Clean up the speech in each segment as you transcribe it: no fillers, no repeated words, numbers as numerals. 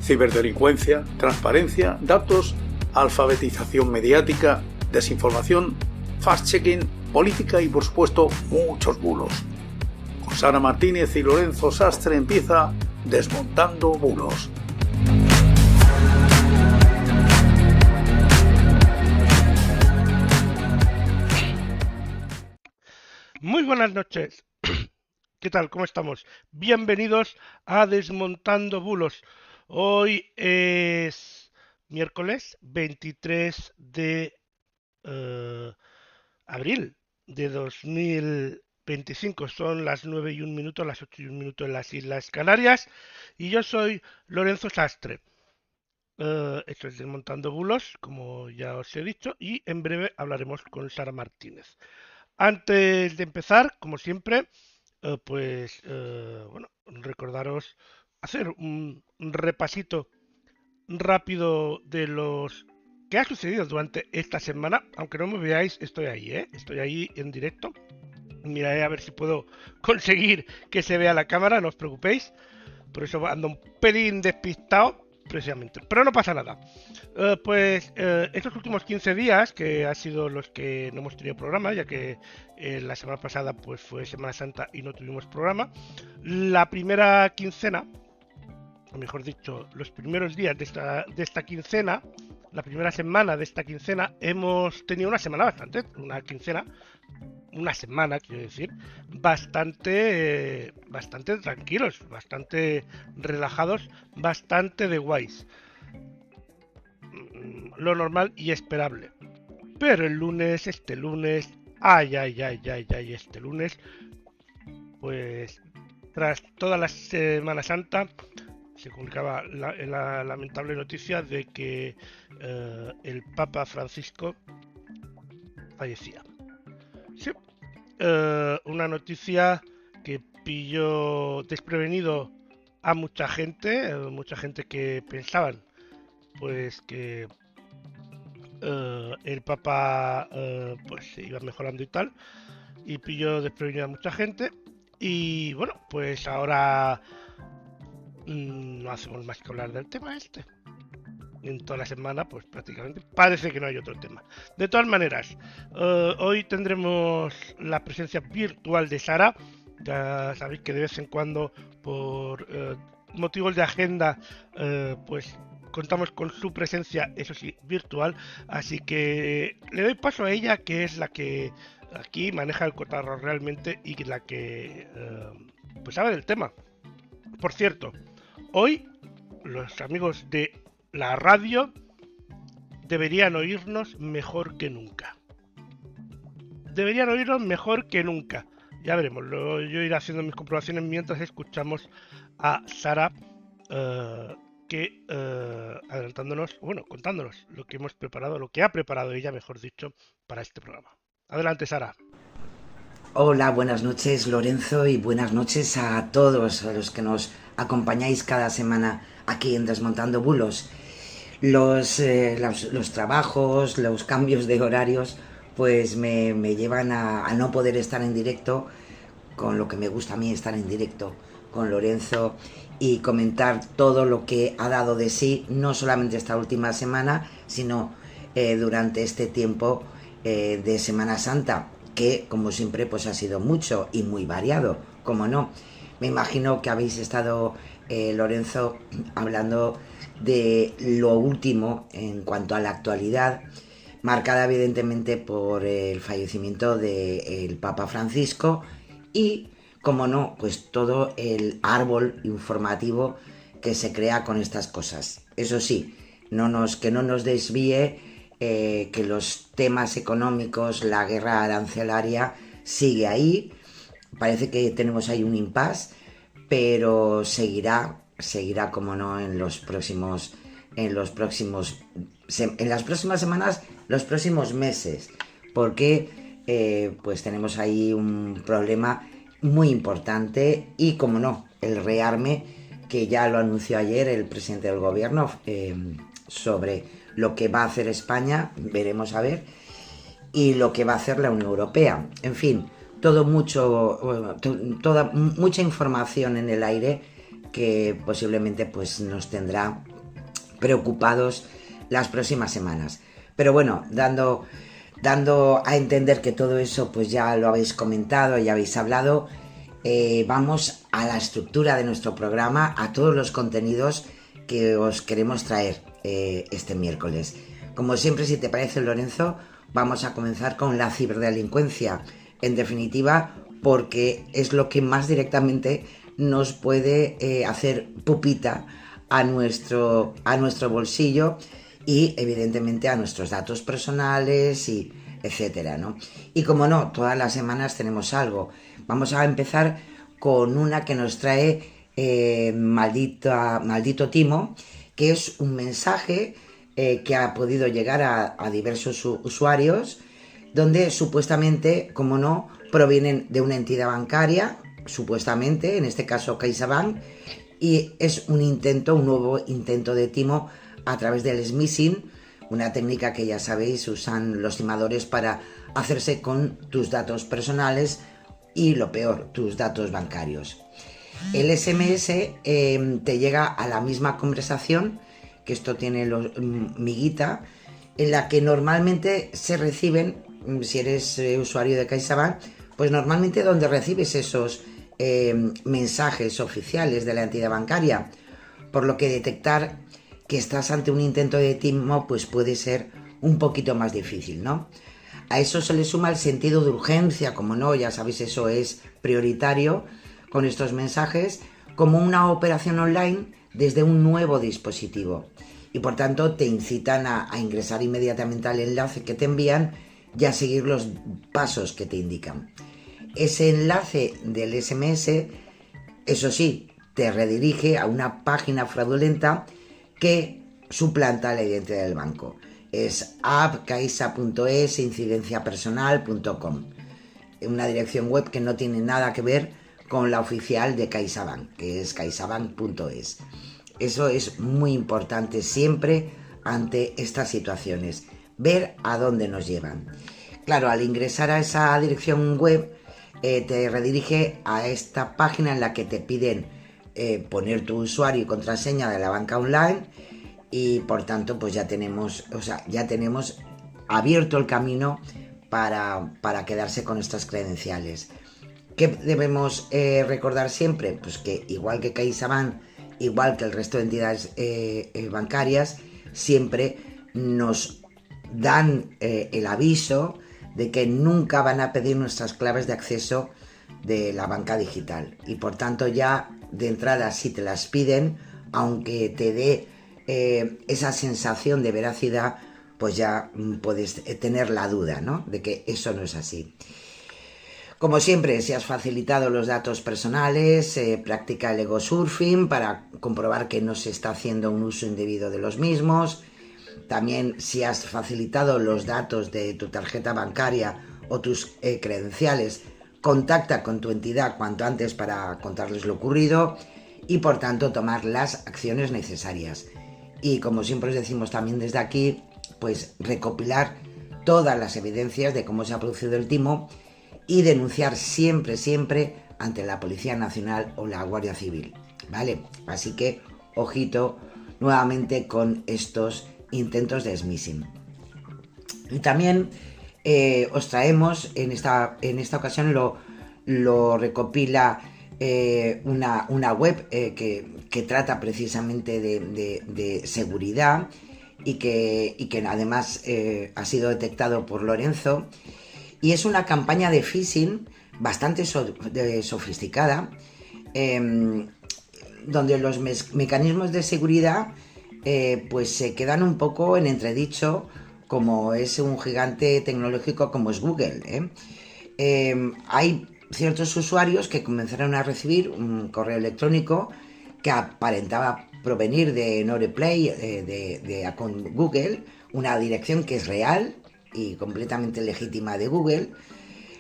ciberdelincuencia, transparencia, datos, alfabetización mediática, desinformación, fact-checking, política y, por supuesto, muchos bulos. Con Sara Martínez y Lorenzo Sastre empieza Desmontando Bulos. Muy buenas noches. ¿Qué tal? ¿Cómo estamos? Bienvenidos a Desmontando Bulos. Hoy es miércoles 23 de abril de 2025. Son las 9:01, las 8:01 en las Islas Canarias. Y yo soy Lorenzo Sastre. Esto es Desmontando Bulos, como ya os he dicho, y en breve hablaremos con Sara Martínez. Antes de empezar, como siempre, recordaros hacer un repasito rápido de los que ha sucedido durante esta semana. Aunque no me veáis, estoy ahí, estoy ahí en directo. Miraré a ver si puedo conseguir que se vea la cámara, no os preocupéis. Por eso ando un pelín despistado, precisamente. Pero no pasa nada. Estos últimos 15 días, que han sido los que no hemos tenido programa, ya que la semana pasada pues fue Semana Santa y no tuvimos programa, la primera quincena, o mejor dicho, los primeros días de esta quincena, la primera semana de esta quincena, hemos tenido una semana bastante tranquilos, bastante relajados, bastante de guays. Lo normal y esperable. Pero este lunes, pues tras toda la Semana Santa, se comunicaba la lamentable noticia de que el Papa Francisco fallecía. Sí, una noticia que pilló desprevenido a mucha gente que pensaban pues que el Papa pues se iba mejorando y tal, y pilló desprevenido a mucha gente. Y bueno, pues ahora no hacemos más que hablar del tema este. En toda la semana, pues prácticamente parece que no hay otro tema. De todas maneras, hoy tendremos la presencia virtual de Sara. Ya sabéis que de vez en cuando, por motivos de agenda, pues contamos con su presencia, eso sí, virtual. Así que le doy paso a ella, que es la que aquí maneja el cotarro realmente y la que pues sabe del tema. Por cierto, hoy los amigos de la radio deberían oírnos mejor que nunca. Ya veremos, yo iré haciendo mis comprobaciones mientras escuchamos a Sara, contándonos lo que hemos preparado, lo que ha preparado ella, mejor dicho, para este programa. Adelante, Sara. Hola, buenas noches, Lorenzo, y buenas noches a todos a los que nos acompañáis cada semana aquí en Desmontando Bulos. Los trabajos, los cambios de horarios, pues me llevan a no poder estar en directo, con lo que me gusta a mí estar en directo con Lorenzo y comentar todo lo que ha dado de sí, no solamente esta última semana, sino durante este tiempo de Semana Santa, que como siempre pues ha sido mucho y muy variado, como no. Me imagino que habéis estado, Lorenzo, hablando de lo último en cuanto a la actualidad, marcada evidentemente por el fallecimiento del Papa Francisco y, como no, pues todo el árbol informativo que se crea con estas cosas. Eso sí, que no nos desvíe que los temas económicos, la guerra arancelaria sigue ahí. Parece que tenemos ahí un impasse, pero seguirá como no en las próximas semanas, los próximos meses, porque pues tenemos ahí un problema muy importante y, como no, el rearme, que ya lo anunció ayer el presidente del gobierno, sobre lo que va a hacer España, veremos a ver, y lo que va a hacer la Unión Europea. En fin, mucha información en el aire que posiblemente pues nos tendrá preocupados las próximas semanas. Pero bueno, dando a entender que todo eso pues ya lo habéis comentado, ya habéis hablado, vamos a la estructura de nuestro programa, a todos los contenidos que os queremos traer este miércoles. Como siempre, si te parece, Lorenzo, vamos a comenzar con la ciberdelincuencia, en definitiva, porque es lo que más directamente nos puede hacer pupita a nuestro bolsillo y evidentemente a nuestros datos personales y etcétera, ¿no? Y como no, todas las semanas tenemos algo. Vamos a empezar con una que nos trae Maldito Timo, que es un mensaje que ha podido llegar a diversos usuarios, donde supuestamente, como no, provienen de una entidad bancaria, supuestamente, en este caso CaixaBank, y es un nuevo intento de timo a través del smishing, una técnica que ya sabéis usan los timadores para hacerse con tus datos personales y, lo peor, tus datos bancarios. El SMS te llega a la misma conversación, que esto tiene miguita, en la que normalmente se reciben, si eres usuario de CaixaBank, pues normalmente donde recibes esos mensajes oficiales de la entidad bancaria, por lo que detectar que estás ante un intento de timo pues puede ser un poquito más difícil, ¿no? A eso se le suma el sentido de urgencia, como no, ya sabéis, eso es prioritario con estos mensajes, como una operación online desde un nuevo dispositivo, y por tanto te incitan a ingresar inmediatamente al enlace que te envían y a seguir los pasos que te indican. Ese enlace del SMS, eso sí, te redirige a una página fraudulenta que suplanta la identidad del banco. Es appcaixa.es, incidenciapersonal.com, una dirección web que no tiene nada que ver con la oficial de CaixaBank, que es caixabank.es. Eso es muy importante siempre ante estas situaciones, ver a dónde nos llevan. Claro, al ingresar a esa dirección web, te redirige a esta página en la que te piden poner tu usuario y contraseña de la banca online, y por tanto pues ya tenemos abierto el camino para quedarse con estas credenciales. ¿Qué debemos recordar siempre? Pues que igual que CaixaBank, igual que el resto de entidades bancarias, siempre nos dan el aviso de que nunca van a pedir nuestras claves de acceso de la banca digital, y por tanto ya de entrada, si te las piden, aunque te dé esa sensación de veracidad, pues ya puedes tener la duda, ¿no?, de que eso no es así. Como siempre, si has facilitado los datos personales, practica el ego surfing para comprobar que no se está haciendo un uso indebido de los mismos. También, si has facilitado los datos de tu tarjeta bancaria o tus credenciales, contacta con tu entidad cuanto antes para contarles lo ocurrido y, por tanto, tomar las acciones necesarias. Y como siempre os decimos también desde aquí, pues recopilar todas las evidencias de cómo se ha producido el timo y denunciar siempre ante la Policía Nacional o la Guardia Civil, ¿vale? Así que, ojito nuevamente con estos intentos de smishing. Y también os traemos, en esta ocasión lo recopila una web que trata precisamente de seguridad y que además ha sido detectado por Lorenzo, y es una campaña de phishing bastante sofisticada, donde los mecanismos de seguridad pues se quedan un poco en entredicho, como es un gigante tecnológico como es Google. Hay ciertos usuarios que comenzaron a recibir un correo electrónico que aparentaba provenir de Noreplay, con Google, una dirección que es real y completamente legítima de Google.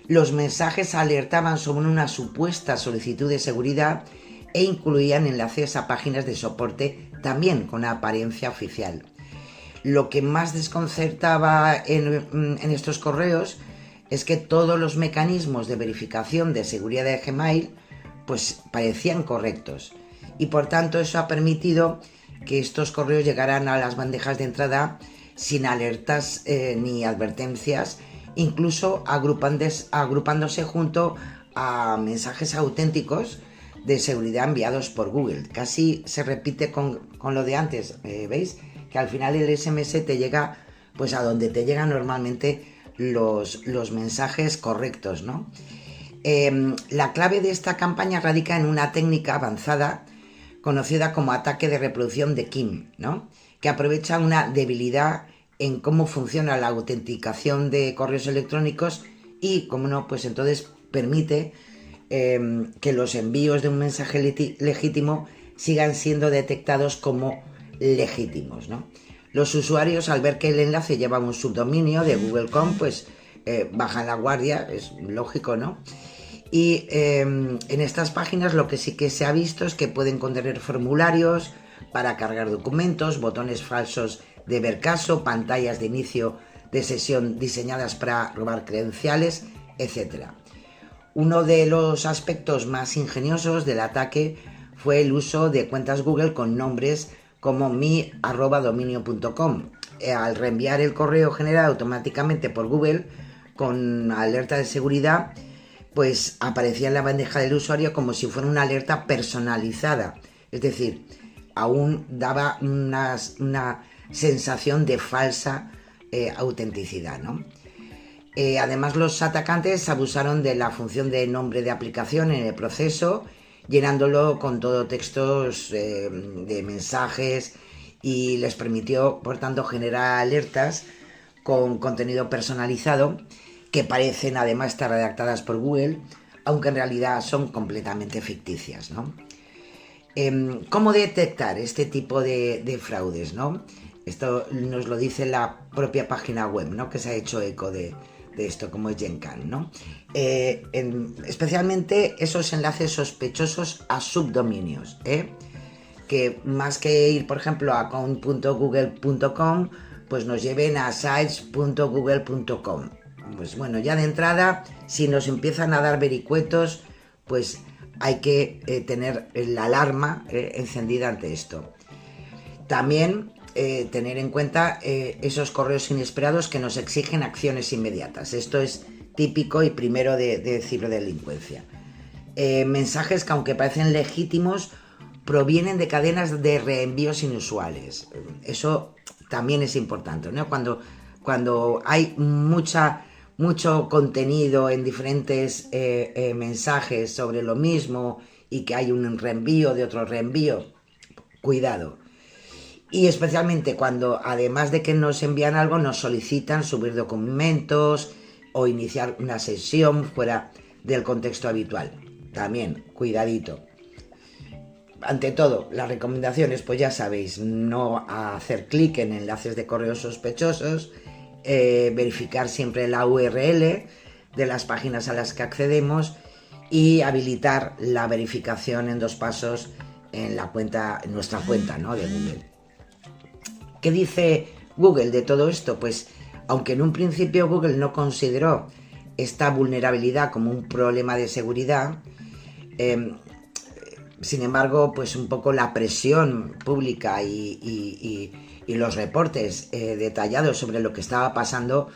Los mensajes alertaban sobre una supuesta solicitud de seguridad e incluían enlaces a páginas de soporte también con apariencia oficial. Lo que más desconcertaba en estos correos es que todos los mecanismos de verificación de seguridad de Gmail pues parecían correctos, y por tanto eso ha permitido que estos correos llegaran a las bandejas de entrada sin alertas ni advertencias, incluso agrupándose junto a mensajes auténticos de seguridad enviados por Google. Casi se repite con lo de antes, ¿veis? Que al final el SMS te llega pues a donde te llegan normalmente los mensajes correctos, ¿no? La clave de esta campaña radica en una técnica avanzada conocida como ataque de reproducción de Kim, ¿no? Que aprovecha una debilidad en cómo funciona la autenticación de correos electrónicos y, como no, pues entonces permite que los envíos de un mensaje legítimo sigan siendo detectados como legítimos, ¿no? Los usuarios, al ver que el enlace lleva un subdominio de Google.com, pues bajan la guardia, es lógico, ¿no? Y en estas páginas lo que sí que se ha visto es que pueden contener formularios para cargar documentos, botones falsos de ver caso, pantallas de inicio de sesión diseñadas para robar credenciales, etc. Uno de los aspectos más ingeniosos del ataque fue el uso de cuentas Google con nombres como mi@dominio.com. Al reenviar el correo generado automáticamente por Google con alerta de seguridad, pues aparecía en la bandeja del usuario como si fuera una alerta personalizada. Es decir, aún daba una sensación de falsa autenticidad, ¿no? Además, los atacantes abusaron de la función de nombre de aplicación en el proceso, llenándolo con todo textos de mensajes, y les permitió, por tanto, generar alertas con contenido personalizado que parecen además estar redactadas por Google, aunque en realidad son completamente ficticias, ¿no? ¿Cómo detectar este tipo de fraudes, ¿no? Esto nos lo dice la propia página web, ¿no? Que se ha hecho eco de esto, como es Genkan, ¿no? Especialmente esos enlaces sospechosos a subdominios, que más que ir, por ejemplo, a account.google.com, pues nos lleven a sites.google.com. Pues bueno, ya de entrada, si nos empiezan a dar vericuetos, pues hay que tener la alarma encendida ante esto. También tener en cuenta esos correos inesperados que nos exigen acciones inmediatas. Esto es típico y primero de ciberdelincuencia. Mensajes que, aunque parecen legítimos, provienen de cadenas de reenvíos inusuales. Eso también es importante, ¿no? Cuando hay mucho contenido en diferentes mensajes sobre lo mismo y que hay un reenvío de otro reenvío, cuidado. Y especialmente cuando, además de que nos envían algo, nos solicitan subir documentos o iniciar una sesión fuera del contexto habitual. También, cuidadito. Ante todo, las recomendaciones, pues ya sabéis, no hacer clic en enlaces de correos sospechosos, verificar siempre la URL de las páginas a las que accedemos y habilitar la verificación en 2 pasos en nuestra cuenta, ¿no?, de Google. ¿Qué dice Google de todo esto? Pues aunque en un principio Google no consideró esta vulnerabilidad como un problema de seguridad, sin embargo, pues un poco la presión pública y los reportes detallados sobre lo que estaba pasando,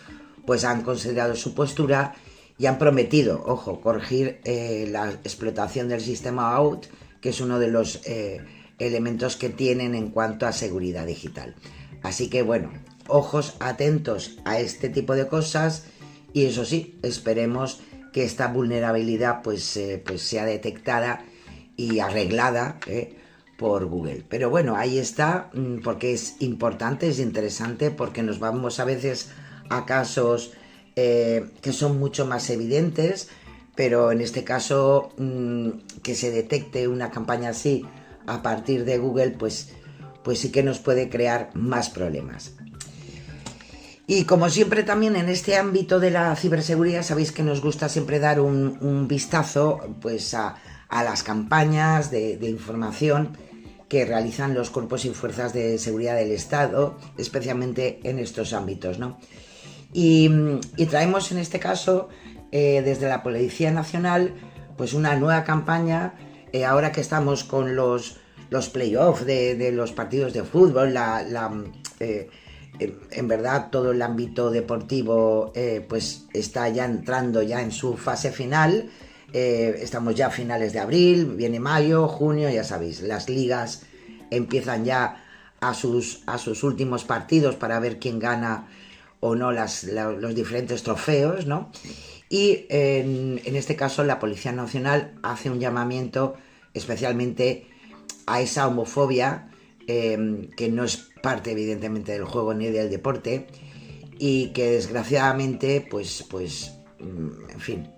pues han considerado su postura y han prometido, ojo, corregir la explotación del sistema OAuth, que es uno de los elementos que tienen en cuanto a seguridad digital. Así que bueno, ojos atentos a este tipo de cosas, y eso sí, esperemos que esta vulnerabilidad pues sea detectada y arreglada por Google. Pero bueno, ahí está, porque es importante, es interesante, porque nos vamos a veces a casos que son mucho más evidentes, pero en este caso que se detecte una campaña así a partir de Google, pues sí que nos puede crear más problemas. Y como siempre, también en este ámbito de la ciberseguridad, sabéis que nos gusta siempre dar un vistazo pues a las campañas de información que realizan los cuerpos y fuerzas de seguridad del Estado, especialmente en estos ámbitos, ¿no? Y traemos en este caso desde la Policía Nacional pues una nueva campaña, ahora que estamos con los los playoffs de los partidos de fútbol, en verdad todo el ámbito deportivo pues está ya entrando ya en su fase final. Estamos ya a finales de abril, viene mayo, junio, ya sabéis, las ligas empiezan ya a sus últimos partidos para ver quién gana o no los diferentes trofeos, ¿no? Y en este caso la Policía Nacional hace un llamamiento especialmente a esa homofobia que no es parte evidentemente del juego ni del deporte y que desgraciadamente pues en fin,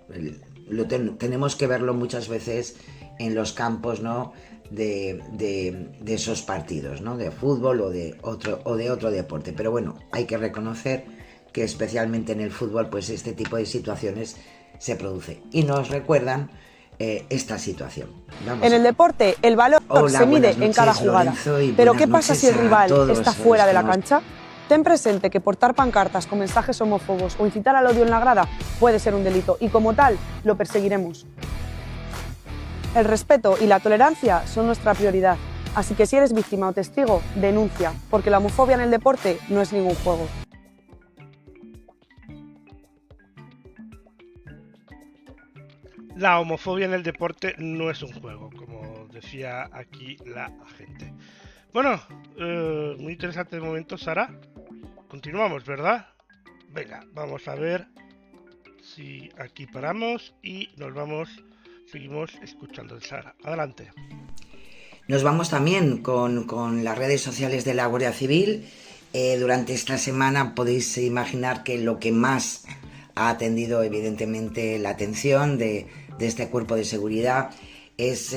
tenemos que verlo muchas veces en los campos, ¿no? de esos partidos, ¿no? De fútbol o de otro deporte. Pero bueno, hay que reconocer que especialmente en el fútbol pues este tipo de situaciones se produce y nos recuerdan esta situación. En el deporte el valor se mide en cada jugada. Pero ¿qué pasa si el rival está fuera de la cancha? Ten presente que portar pancartas con mensajes homófobos o incitar al odio en la grada puede ser un delito y como tal lo perseguiremos. El respeto y la tolerancia son nuestra prioridad, así que si eres víctima o testigo, denuncia, porque la homofobia en el deporte no es ningún juego. La homofobia en el deporte no es un juego, como decía aquí la agente. Bueno, muy interesante el momento, Sara. Continuamos, ¿verdad? Venga, vamos a ver si aquí paramos y seguimos escuchando a Sara. Adelante. Nos vamos también con las redes sociales de la Guardia Civil. Durante esta semana podéis imaginar que lo que más ha atendido evidentemente la atención de este cuerpo de seguridad es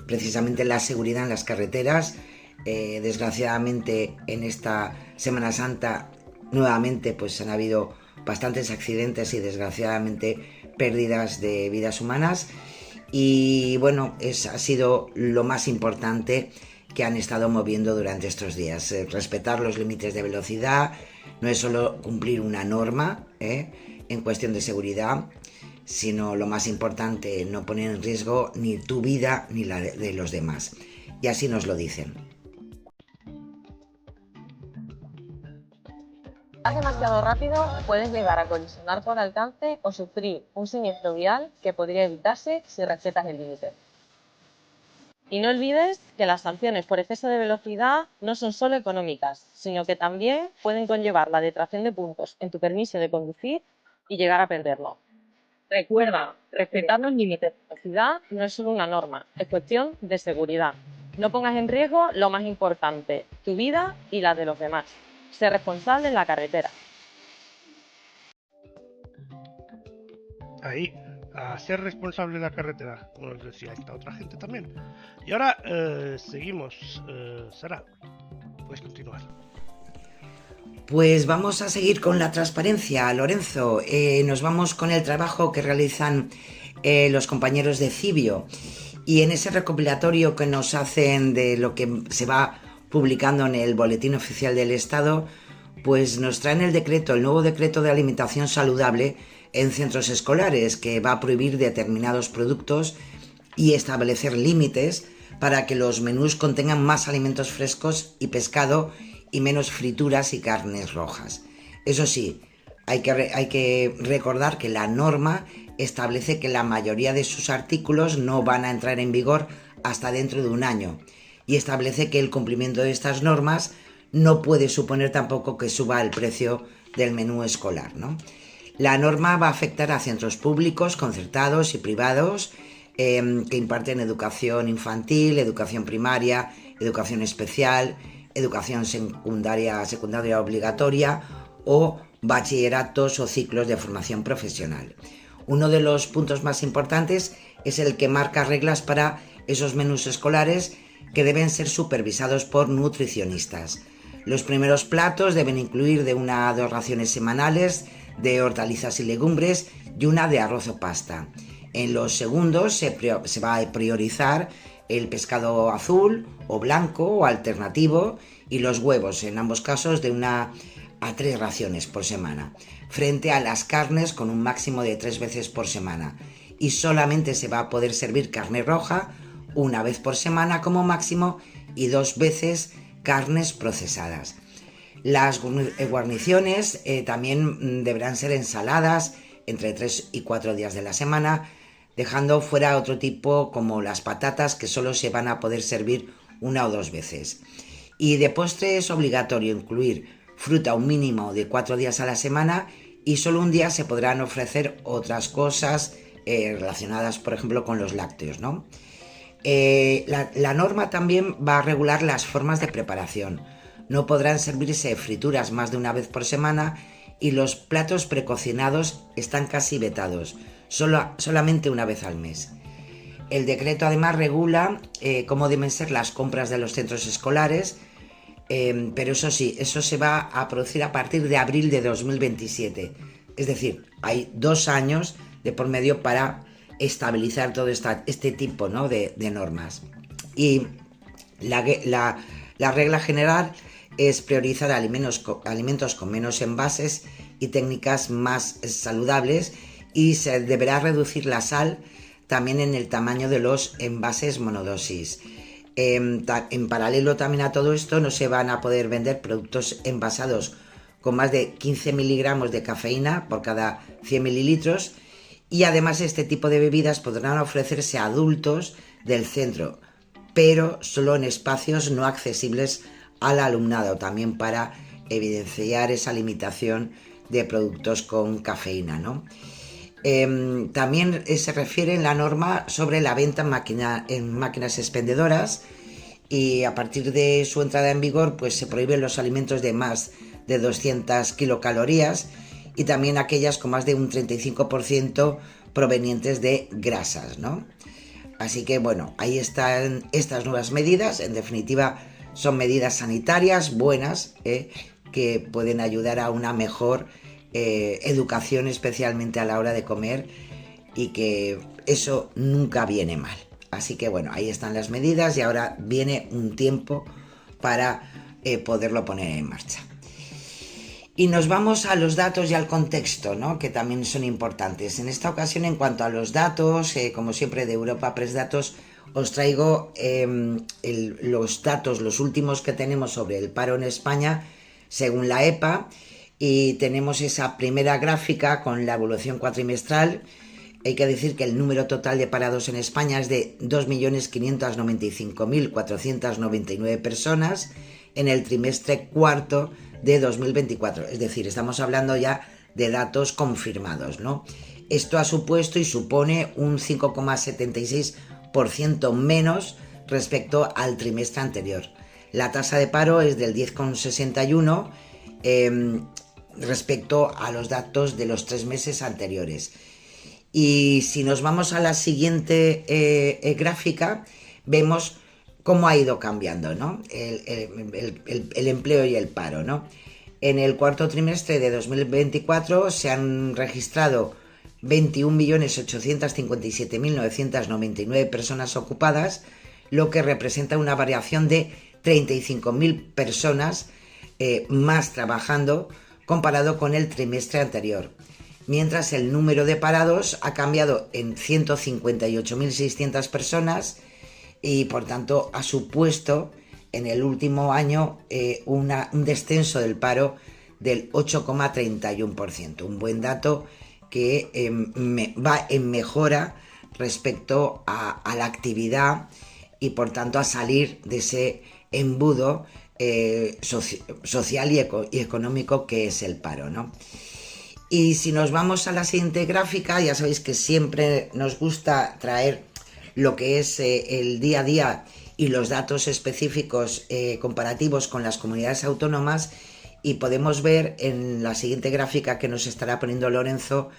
precisamente la seguridad en las carreteras. Desgraciadamente en esta Semana Santa nuevamente pues han habido bastantes accidentes y desgraciadamente pérdidas de vidas humanas y bueno, ha sido lo más importante que han estado moviendo durante estos días. Respetar los límites de velocidad no es solo cumplir una norma en cuestión de seguridad, sino lo más importante, no poner en riesgo ni tu vida ni la de los demás. Y así nos lo dicen. Vas demasiado rápido, puedes llegar a colisionar por alcance o sufrir un siniestro vial que podría evitarse si respetas el límite. Y no olvides que las sanciones por exceso de velocidad no son solo económicas, sino que también pueden conllevar la detracción de puntos en tu permiso de conducir y llegar a perderlo. Recuerda, respetar los límites de velocidad no es solo una norma, es cuestión de seguridad. No pongas en riesgo lo más importante, tu vida y la de los demás. Sé responsable en la carretera. Ahí, a ser responsable de la carretera, como nos decía esta otra gente también. Y ahora seguimos. Sara, puedes continuar. Pues vamos a seguir con la transparencia, Lorenzo. Nos vamos con el trabajo que realizan los compañeros de Cibio y en ese recopilatorio que nos hacen de lo que se va publicando en el Boletín Oficial del Estado, pues nos traen el nuevo decreto de alimentación saludable en centros escolares, que va a prohibir determinados productos y establecer límites para que los menús contengan más alimentos frescos y pescado y menos frituras y carnes rojas. Eso sí, hay que recordar que la norma establece que la mayoría de sus artículos no van a entrar en vigor hasta dentro de un año y establece que el cumplimiento de estas normas no puede suponer tampoco que suba el precio del menú escolar, ¿no? La norma va a afectar a centros públicos, concertados y privados que imparten educación infantil, educación primaria, educación especial, educación secundaria obligatoria o bachilleratos o ciclos de formación profesional. Uno de los puntos más importantes es el que marca reglas para esos menús escolares que deben ser supervisados por nutricionistas. Los primeros platos deben incluir de 1 a 2 raciones semanales de hortalizas y legumbres y una de arroz o pasta. En los segundos se va a priorizar el pescado azul o blanco o alternativo y los huevos, en ambos casos de 1 a 3 raciones por semana, frente a las carnes con un máximo de 3 veces por semana. Y solamente se va a poder servir carne roja 1 vez por semana como máximo y 2 veces carnes procesadas. Las guarniciones también deberán ser ensaladas entre 3 y 4 días de la semana, dejando fuera otro tipo como las patatas, que solo se van a poder servir 1 o 2 veces. Y de postre es obligatorio incluir fruta un mínimo de 4 días a la semana, y solo un día se podrán ofrecer otras cosas relacionadas, por ejemplo, con los lácteos, ¿no? La norma también va a regular las formas de preparación. No podrán servirse frituras más de 1 vez por semana, y los platos precocinados están casi vetados, solamente 1 vez al mes. El decreto además regula cómo deben ser las compras de los centros escolares, pero eso sí, eso se va a producir a partir de abril de 2027. Es decir, hay 2 años de por medio para estabilizar todo este tipo, ¿no?, de normas. Y la regla general es priorizar alimentos con menos envases y técnicas más saludables, y se deberá reducir la sal también en el tamaño de los envases monodosis. En paralelo también a todo esto, no se van a poder vender productos envasados con más de 15 miligramos de cafeína por cada 100 mililitros, y además este tipo de bebidas podrán ofrecerse a adultos del centro, pero solo en espacios no accesibles al alumnado, también para evidenciar esa limitación de productos con cafeína, ¿no? También se refiere en la norma sobre la venta en máquinas expendedoras, y a partir de su entrada en vigor pues se prohíben los alimentos de más de 200 kilocalorías, y también aquellas con más de un 35% provenientes de grasas, ¿no? Así que bueno, ahí están estas nuevas medidas. En definitiva, son medidas sanitarias buenas que pueden ayudar a una mejor educación, especialmente a la hora de comer, y que eso nunca viene mal. Así que bueno, ahí están las medidas, y ahora viene un tiempo para poderlo poner en marcha. Y nos vamos a los datos y al contexto, ¿no?, que también son importantes. En esta ocasión, en cuanto a los datos, como siempre de Europa Press Datos, os traigo los datos, los últimos que tenemos sobre el paro en España, según la EPA, y tenemos esa primera gráfica con la evolución cuatrimestral. Hay que decir que el número total de parados en España es de 2.595.499 personas en el trimestre cuarto de 2024. Es decir, estamos hablando ya de datos confirmados, ¿no? Esto ha supuesto y supone un 5,76% menos respecto al trimestre anterior. La tasa de paro es del 10,61% respecto a los datos de los 3 meses anteriores. Y si nos vamos a la siguiente gráfica, vemos cómo ha ido cambiando, ¿no?, el empleo y el paro, ¿no? En el cuarto trimestre de 2024 se han registrado 21.857.999 personas ocupadas, lo que representa una variación de 35.000 personas más trabajando comparado con el trimestre anterior, mientras el número de parados ha cambiado en 158.600 personas, y por tanto ha supuesto en el último año un descenso del paro del 8,31%, un buen dato que va en mejora respecto a la actividad, y por tanto a salir de ese embudo social y económico que es el paro, ¿no? Y si nos vamos a la siguiente gráfica, ya sabéis que siempre nos gusta traer lo que es el día a día y los datos específicos comparativos con las comunidades autónomas, y podemos ver en la siguiente gráfica que nos estará poniendo Lorenzo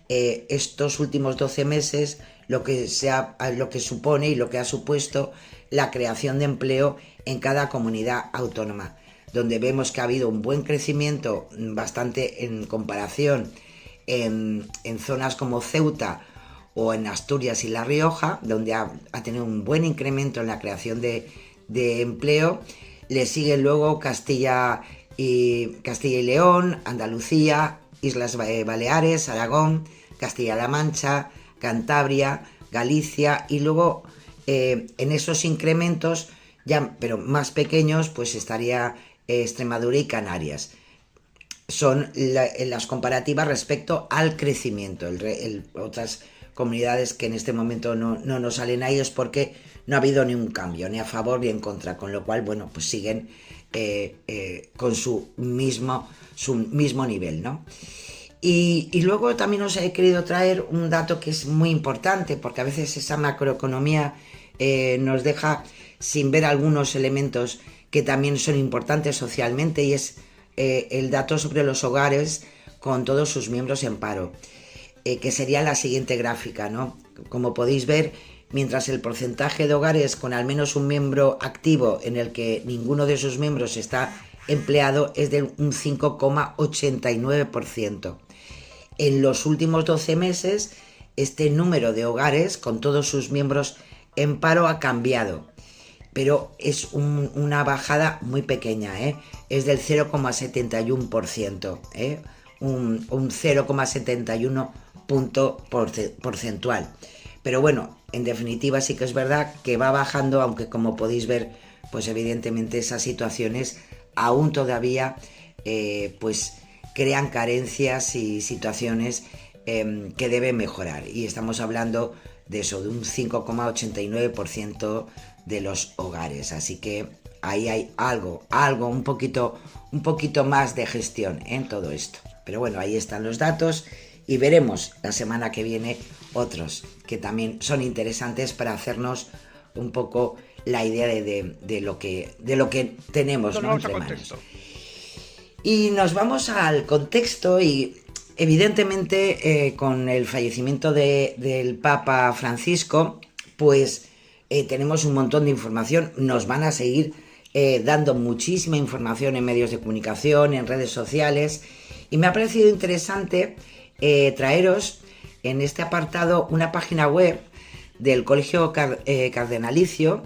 estos últimos 12 meses, lo que supone y lo que ha supuesto la creación de empleo en cada comunidad autónoma, donde vemos que ha habido un buen crecimiento, bastante en comparación en zonas como Ceuta o en Asturias y La Rioja, donde ha tenido un buen incremento en la creación de empleo. Le siguen luego Castilla y León, Andalucía, Islas Baleares, Aragón, Castilla-La Mancha, Cantabria, Galicia, y luego en esos incrementos Ya, pero más pequeños, pues estaría Extremadura y Canarias. Son las comparativas respecto al crecimiento. Otras comunidades que en este momento no nos salen a ellos porque no ha habido ni un cambio, ni a favor ni en contra, con lo cual, bueno, pues siguen con su mismo nivel, ¿no? Y luego también os he querido traer un dato que es muy importante, porque a veces esa macroeconomía nos deja sin ver algunos elementos que también son importantes socialmente, y es el dato sobre los hogares con todos sus miembros en paro, que sería la siguiente gráfica, ¿no? Como podéis ver, mientras el porcentaje de hogares con al menos un miembro activo en el que ninguno de sus miembros está empleado es de un 5,89%. En los últimos 12 meses, este número de hogares con todos sus miembros en paro ha cambiado, pero es una bajada muy pequeña, es del 0,71%, un 0,71 punto porcentual. Pero bueno, en definitiva sí que es verdad que va bajando, aunque como podéis ver, pues evidentemente esas situaciones aún todavía pues crean carencias y situaciones que deben mejorar. Y estamos hablando de eso, de un 5,89% de los hogares. Así que ahí hay algo, un poquito más de gestión en todo esto. Pero bueno, ahí están los datos y veremos la semana que viene otros que también son interesantes para hacernos un poco la idea de lo que tenemos, ¿no?, entre manos. Y nos vamos al contexto y evidentemente con el fallecimiento del Papa Francisco, pues tenemos un montón de información. Nos van a seguir dando muchísima información en medios de comunicación, en redes sociales, y me ha parecido interesante traeros en este apartado una página web del Colegio Cardenalicio,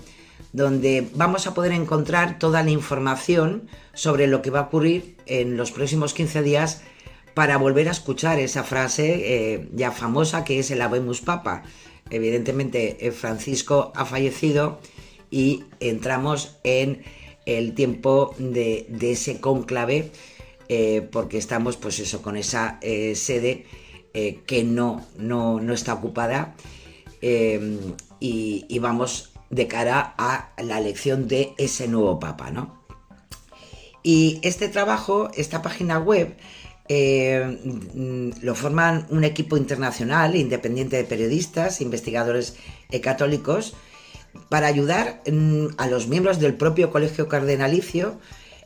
donde vamos a poder encontrar toda la información sobre lo que va a ocurrir en los próximos 15 días para volver a escuchar esa frase ya famosa que es el Habemus Papa. Evidentemente Francisco ha fallecido y entramos en el tiempo de ese cónclave, porque estamos pues eso, con esa sede que no está ocupada, y vamos de cara a la elección de ese nuevo Papa, ¿no? Y este trabajo, esta página web, lo forman un equipo internacional independiente de periodistas, investigadores católicos, para ayudar a los miembros del propio Colegio Cardenalicio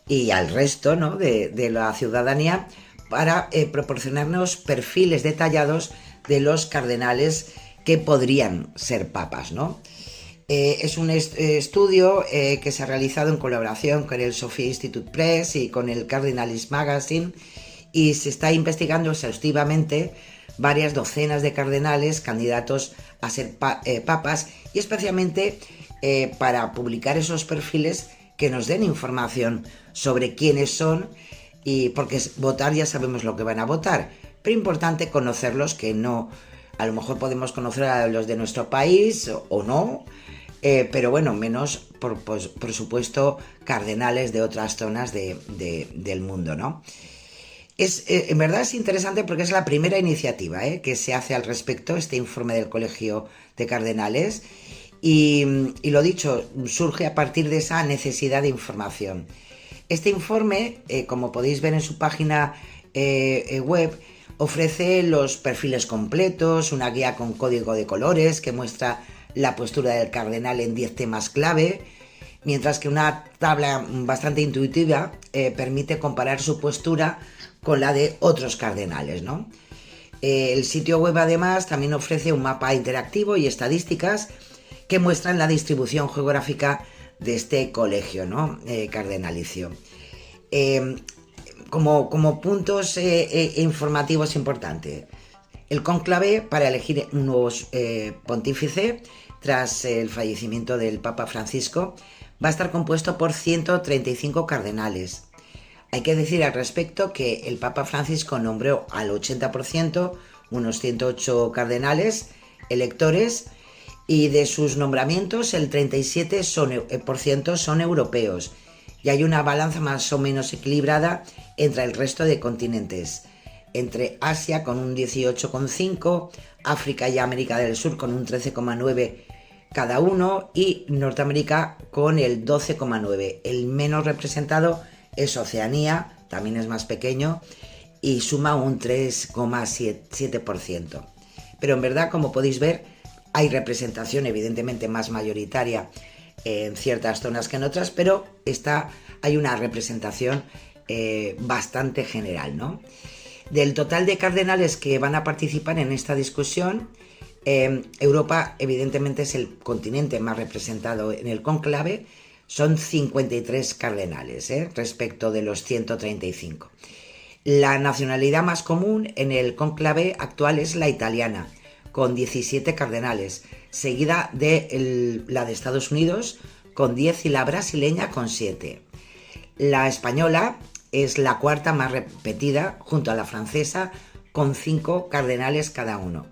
y al resto, ¿no?, de la ciudadanía, para proporcionarnos perfiles detallados de los cardenales que podrían ser papas, ¿no? Es un estudio que se ha realizado en colaboración con el Sophia Institute Press y con el Cardinalist Magazine, y se está investigando exhaustivamente varias docenas de cardenales candidatos a ser papas, y especialmente para publicar esos perfiles que nos den información sobre quiénes son, y porque votar ya sabemos lo que van a votar, pero importante conocerlos, que no, a lo mejor podemos conocer a los de nuestro país o no, pero bueno, menos por supuesto cardenales de otras zonas del mundo, ¿no? En verdad es interesante porque es la primera iniciativa que se hace al respecto, este informe del Colegio de Cardenales, y lo dicho, surge a partir de esa necesidad de información. Este informe, como podéis ver en su página web, ofrece los perfiles completos, una guía con código de colores que muestra la postura del cardenal en 10 temas clave, mientras que una tabla bastante intuitiva permite comparar su postura con la de otros cardenales, ¿no? El sitio web además también ofrece un mapa interactivo y estadísticas que muestran la distribución geográfica de este colegio, ¿no?, cardenalicio. Como puntos informativos importantes: el cónclave para elegir un nuevo pontífice tras el fallecimiento del Papa Francisco va a estar compuesto por 135 cardenales. Hay que decir al respecto que el Papa Francisco nombró al 80%, unos 108 cardenales electores, Y de sus nombramientos, el 37% son europeos. Y hay una balanza más o menos equilibrada entre el resto de continentes. Entre Asia con un 18,5, África y América del Sur con un 13,9 cada uno y Norteamérica con el 12,9. El menos representado es Oceanía, también es más pequeño, y suma un 3,7%. Pero en verdad, como podéis ver, hay representación evidentemente más mayoritaria en ciertas zonas que en otras, pero hay una representación bastante general, ¿no? Del total de cardenales que van a participar en esta discusión, Europa evidentemente es el continente más representado en el cónclave, son 53 cardenales respecto de los 135. La nacionalidad más común en el cónclave actual es la italiana, con 17 cardenales, seguida de la de Estados Unidos con 10 y la brasileña con 7. La española es la cuarta más repetida, junto a la francesa, con 5 cardenales cada uno.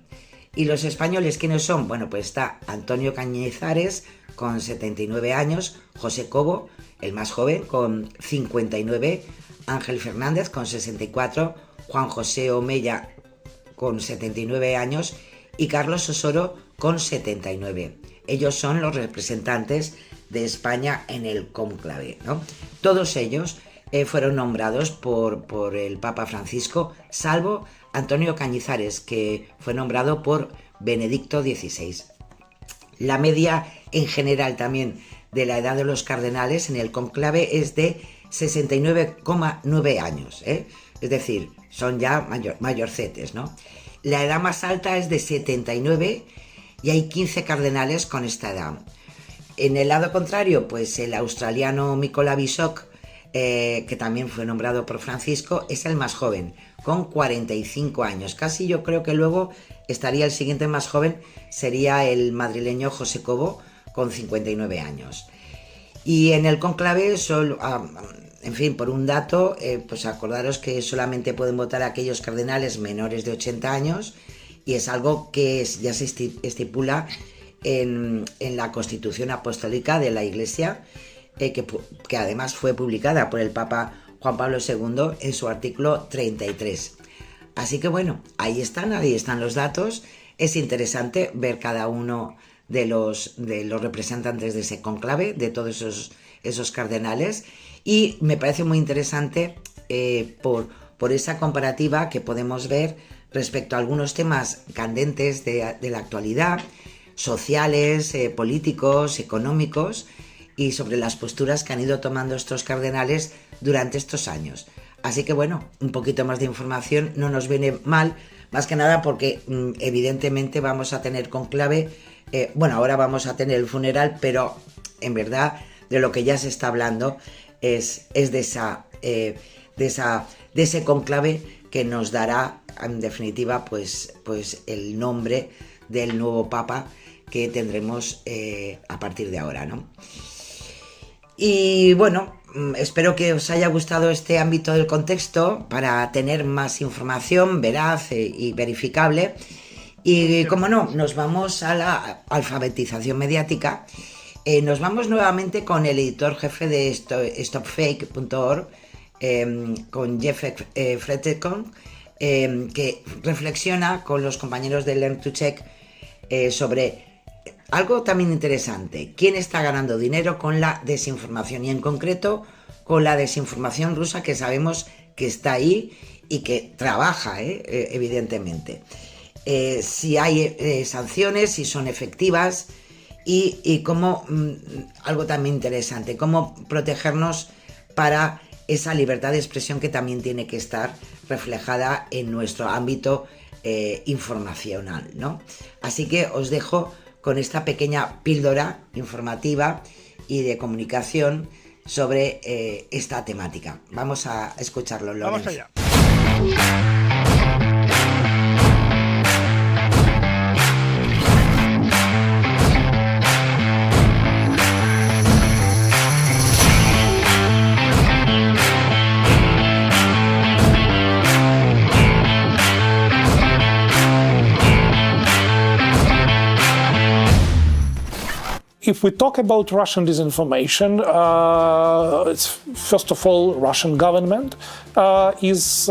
¿Y los españoles quiénes son? Bueno, pues está Antonio Cañizares con 79 años, José Cobo, el más joven, con 59, Ángel Fernández con 64, Juan José Omeya con 79 años y Carlos Osoro con 79. Ellos son los representantes de España en el cónclave, ¿no? Todos ellos fueron nombrados por el Papa Francisco, salvo Antonio Cañizares, que fue nombrado por Benedicto XVI. La media en general también de la edad de los cardenales en el cónclave es de 69,9 años, es decir, son ya mayorcetes, ¿no? La edad más alta es de 79 y hay 15 cardenales con esta edad. En el lado contrario, pues el australiano Mikola Bishok, que también fue nombrado por Francisco, es el más joven, con 45 años. Casi yo creo que luego estaría el siguiente más joven, sería el madrileño José Cobo, con 59 años. Y en el cónclave, en fin, por un dato, pues acordaros que solamente pueden votar aquellos cardenales menores de 80 años, y es algo que ya se estipula en la Constitución Apostólica de la Iglesia, que además fue publicada por el Papa Juan Pablo II en su artículo 33. Así que bueno, ahí están los datos. Es interesante ver cada uno de los representantes de ese cónclave, de todos esos cardenales, y me parece muy interesante por esa comparativa que podemos ver respecto a algunos temas candentes de la actualidad, sociales, políticos, económicos, y sobre las posturas que han ido tomando estos cardenales durante estos años. Así que bueno, un poquito más de información no nos viene mal, más que nada porque evidentemente vamos a tener conclave, ahora vamos a tener el funeral, pero en verdad de lo que ya se está hablando es de ese conclave que nos dará en definitiva pues el nombre del nuevo Papa que tendremos a partir de ahora, ¿no? Y bueno, espero que os haya gustado este ámbito del contexto para tener más información veraz y verificable. Y como no, nos vamos a la alfabetización mediática. Nos vamos nuevamente con el editor jefe de stopfake.org, con Jeff Fredrickson, que reflexiona con los compañeros de Learn to Check sobre algo también interesante: ¿quién está ganando dinero con la desinformación? Y en concreto con la desinformación rusa, que sabemos que está ahí y que trabaja, evidentemente. Si hay sanciones, si son efectivas y cómo, algo también interesante, cómo protegernos para esa libertad de expresión que también tiene que estar reflejada en nuestro ámbito informacional, ¿no? Así que os dejo con esta pequeña píldora informativa y de comunicación sobre esta temática. Vamos a escucharlo, Lorenzo. Vamos allá. if we talk about Russian disinformation, it's, first of all, Russian government is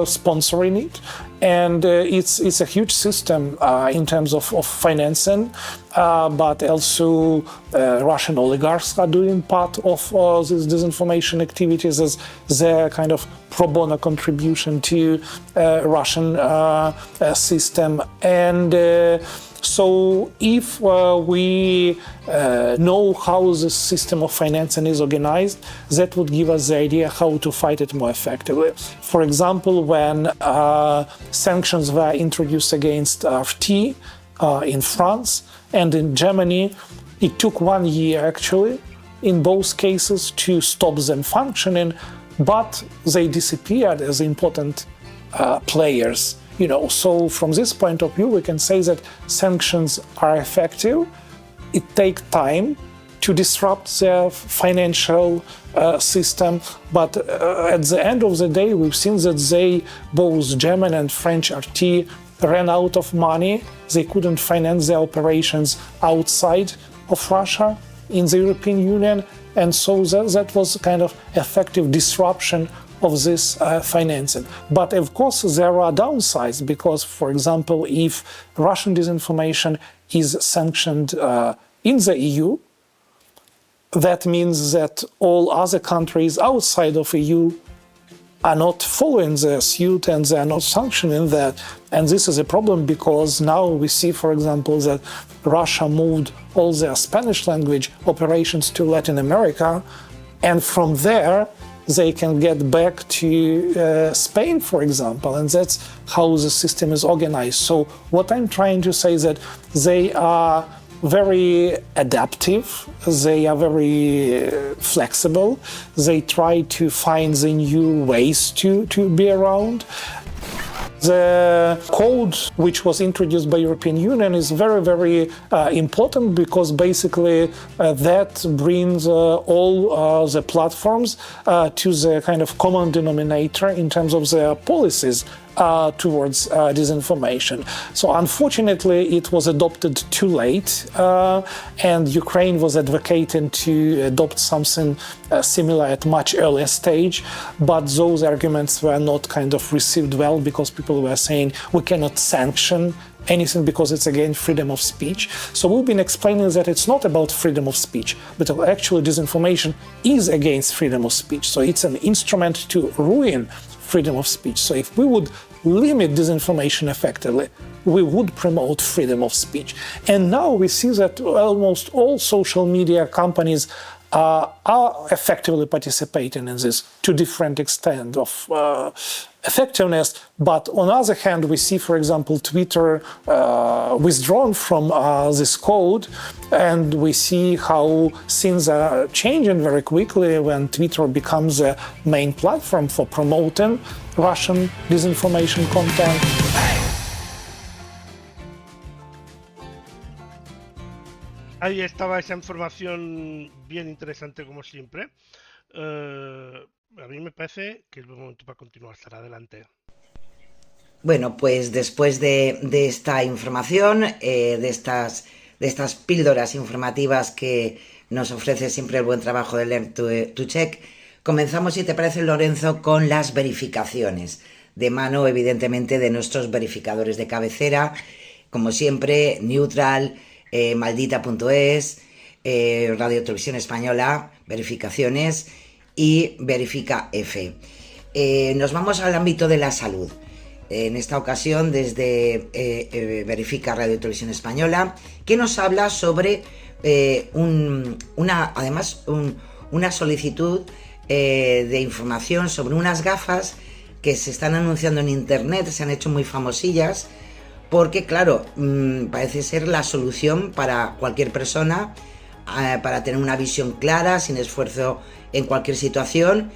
sponsoring it, and it's a huge system in terms of financing, but also Russian oligarchs are doing part of these disinformation activities as their kind of pro bono contribution to Russian system. And so if we know how the system of financing is organized, that would give us the idea how to fight it more effectively. For example, when sanctions were introduced against RT in France and in Germany, it took 1 year actually in both cases to stop them functioning, but they disappeared as important players. You know, so from this point of view, we can say that sanctions are effective. It takes time to disrupt the financial system, but at the end of the day, we've seen that both German and French RT ran out of money. They couldn't finance their operations outside of Russia in the European Union, and so that was kind of effective disruption of this financing. But of course there are downsides, because, for example, if Russian disinformation is sanctioned in the EU, that means that all other countries outside of EU are not following the suit and they are not sanctioning that. And this is a problem, because now we see, for example, that Russia moved all their Spanish language operations to Latin America, and from there they can get back to Spain, for example, and that's how the system is organized. So what I'm trying to say is that they are very adaptive, they are very flexible, they try to find the new ways to be around. The code which was introduced by European Union is very, very important, because basically that brings all the platforms to the kind of common denominator in terms of their policies towards disinformation. So unfortunately it was adopted too late, and Ukraine was advocating to adopt something similar at much earlier stage, but those arguments were not kind of received well, because people were saying we cannot sanction anything because it's against freedom of speech. So we've been explaining that it's not about freedom of speech, but actually disinformation is against freedom of speech. So it's an instrument to ruin freedom of speech. So if we would limit disinformation effectively, we would promote freedom of speech. And now we see that almost all social media companies are effectively participating in this to different extent of effectiveness. But on the other hand, we see, for example, Twitter withdrawn from this code, and we see how things are changing very quickly when Twitter becomes the main platform for promoting Russian disinformation content. Ahí estaba esa información bien interesante, como siempre. A mí me parece que es buen momento para continuar. Estar adelante. Bueno, pues después de esta información, de estas píldoras informativas que nos ofrece siempre el buen trabajo de Learn to Check, comenzamos, si te parece, Lorenzo, con las verificaciones, de mano, evidentemente, de nuestros verificadores de cabecera, como siempre, Neutral, Maldita.es, Radio Televisión Española, Verificaciones y Verifica F. Nos vamos al ámbito de la salud. En esta ocasión desde Verifica Radio Televisión Española, que nos habla sobre una solicitud de información sobre unas gafas que se están anunciando en internet, se han hecho muy famosillas, porque claro, parece ser la solución para cualquier persona, para tener una visión clara, sin esfuerzo en cualquier situación,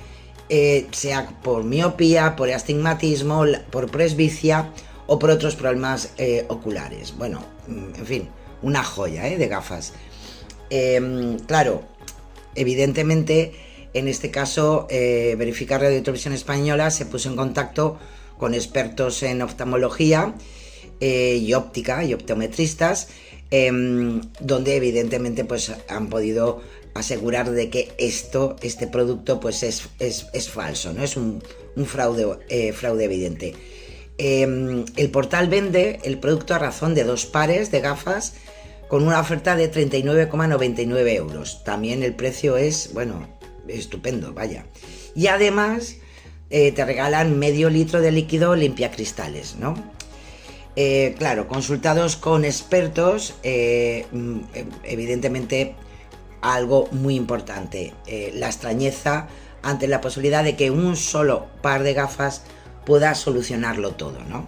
sea por miopía, por astigmatismo, por presbicia o por otros problemas oculares. Bueno, en fin, una joya de gafas. Claro, evidentemente, en este caso, Verifica Radio Televisión Española se puso en contacto con expertos en oftalmología y óptica y optometristas, donde evidentemente pues han podido asegurar de que este producto pues es falso, ¿no? Es un fraude evidente. El portal vende el producto a razón de 2 pares de gafas con una oferta de 39,99 euros. También el precio es, bueno, estupendo, vaya. Y además te regalan medio litro de líquido limpiacristales, ¿no? Claro, consultados con expertos, evidentemente algo muy importante, la extrañeza ante la posibilidad de que un solo par de gafas pueda solucionarlo todo, ¿no?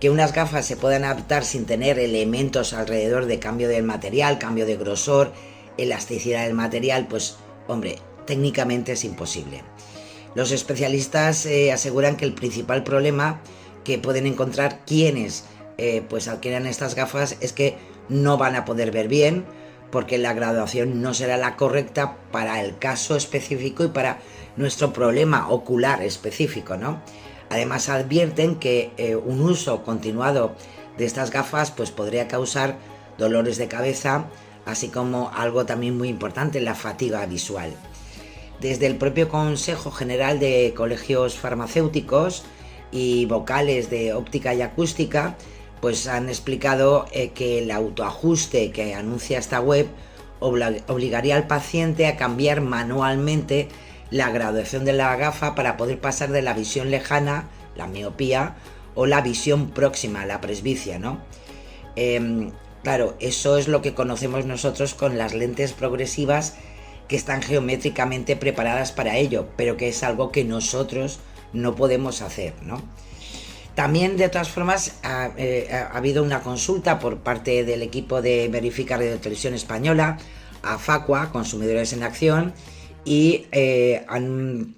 Que unas gafas se puedan adaptar sin tener elementos alrededor de cambio del material, cambio de grosor, elasticidad del material, pues hombre, técnicamente es imposible. Los especialistas aseguran que el principal problema que pueden encontrar quienes pues adquieran estas gafas es que no van a poder ver bien, porque la graduación no será la correcta para el caso específico y para nuestro problema ocular específico, ¿no? Además advierten que un uso continuado de estas gafas pues podría causar dolores de cabeza, así como algo también muy importante, la fatiga visual. Desde el propio Consejo General de Colegios Farmacéuticos y vocales de óptica y acústica pues han explicado que el autoajuste que anuncia esta web obligaría al paciente a cambiar manualmente la graduación de la gafa para poder pasar de la visión lejana, la miopía, o la visión próxima, la presbicia, ¿no? Claro, eso es lo que conocemos nosotros con las lentes progresivas que están geométricamente preparadas para ello, pero que es algo que nosotros no podemos hacer, ¿no? También, de todas formas, ha habido una consulta por parte del equipo de Verifica Radio Televisión Española a Facua, Consumidores en Acción, y han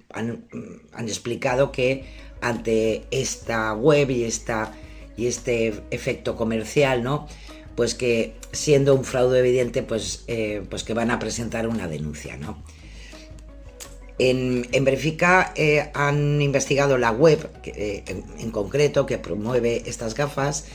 explicado que ante esta web y este efecto comercial, ¿no? Pues que siendo un fraude evidente, pues que van a presentar una denuncia, ¿no? En Verifica han investigado la web en concreto que promueve estas gafas,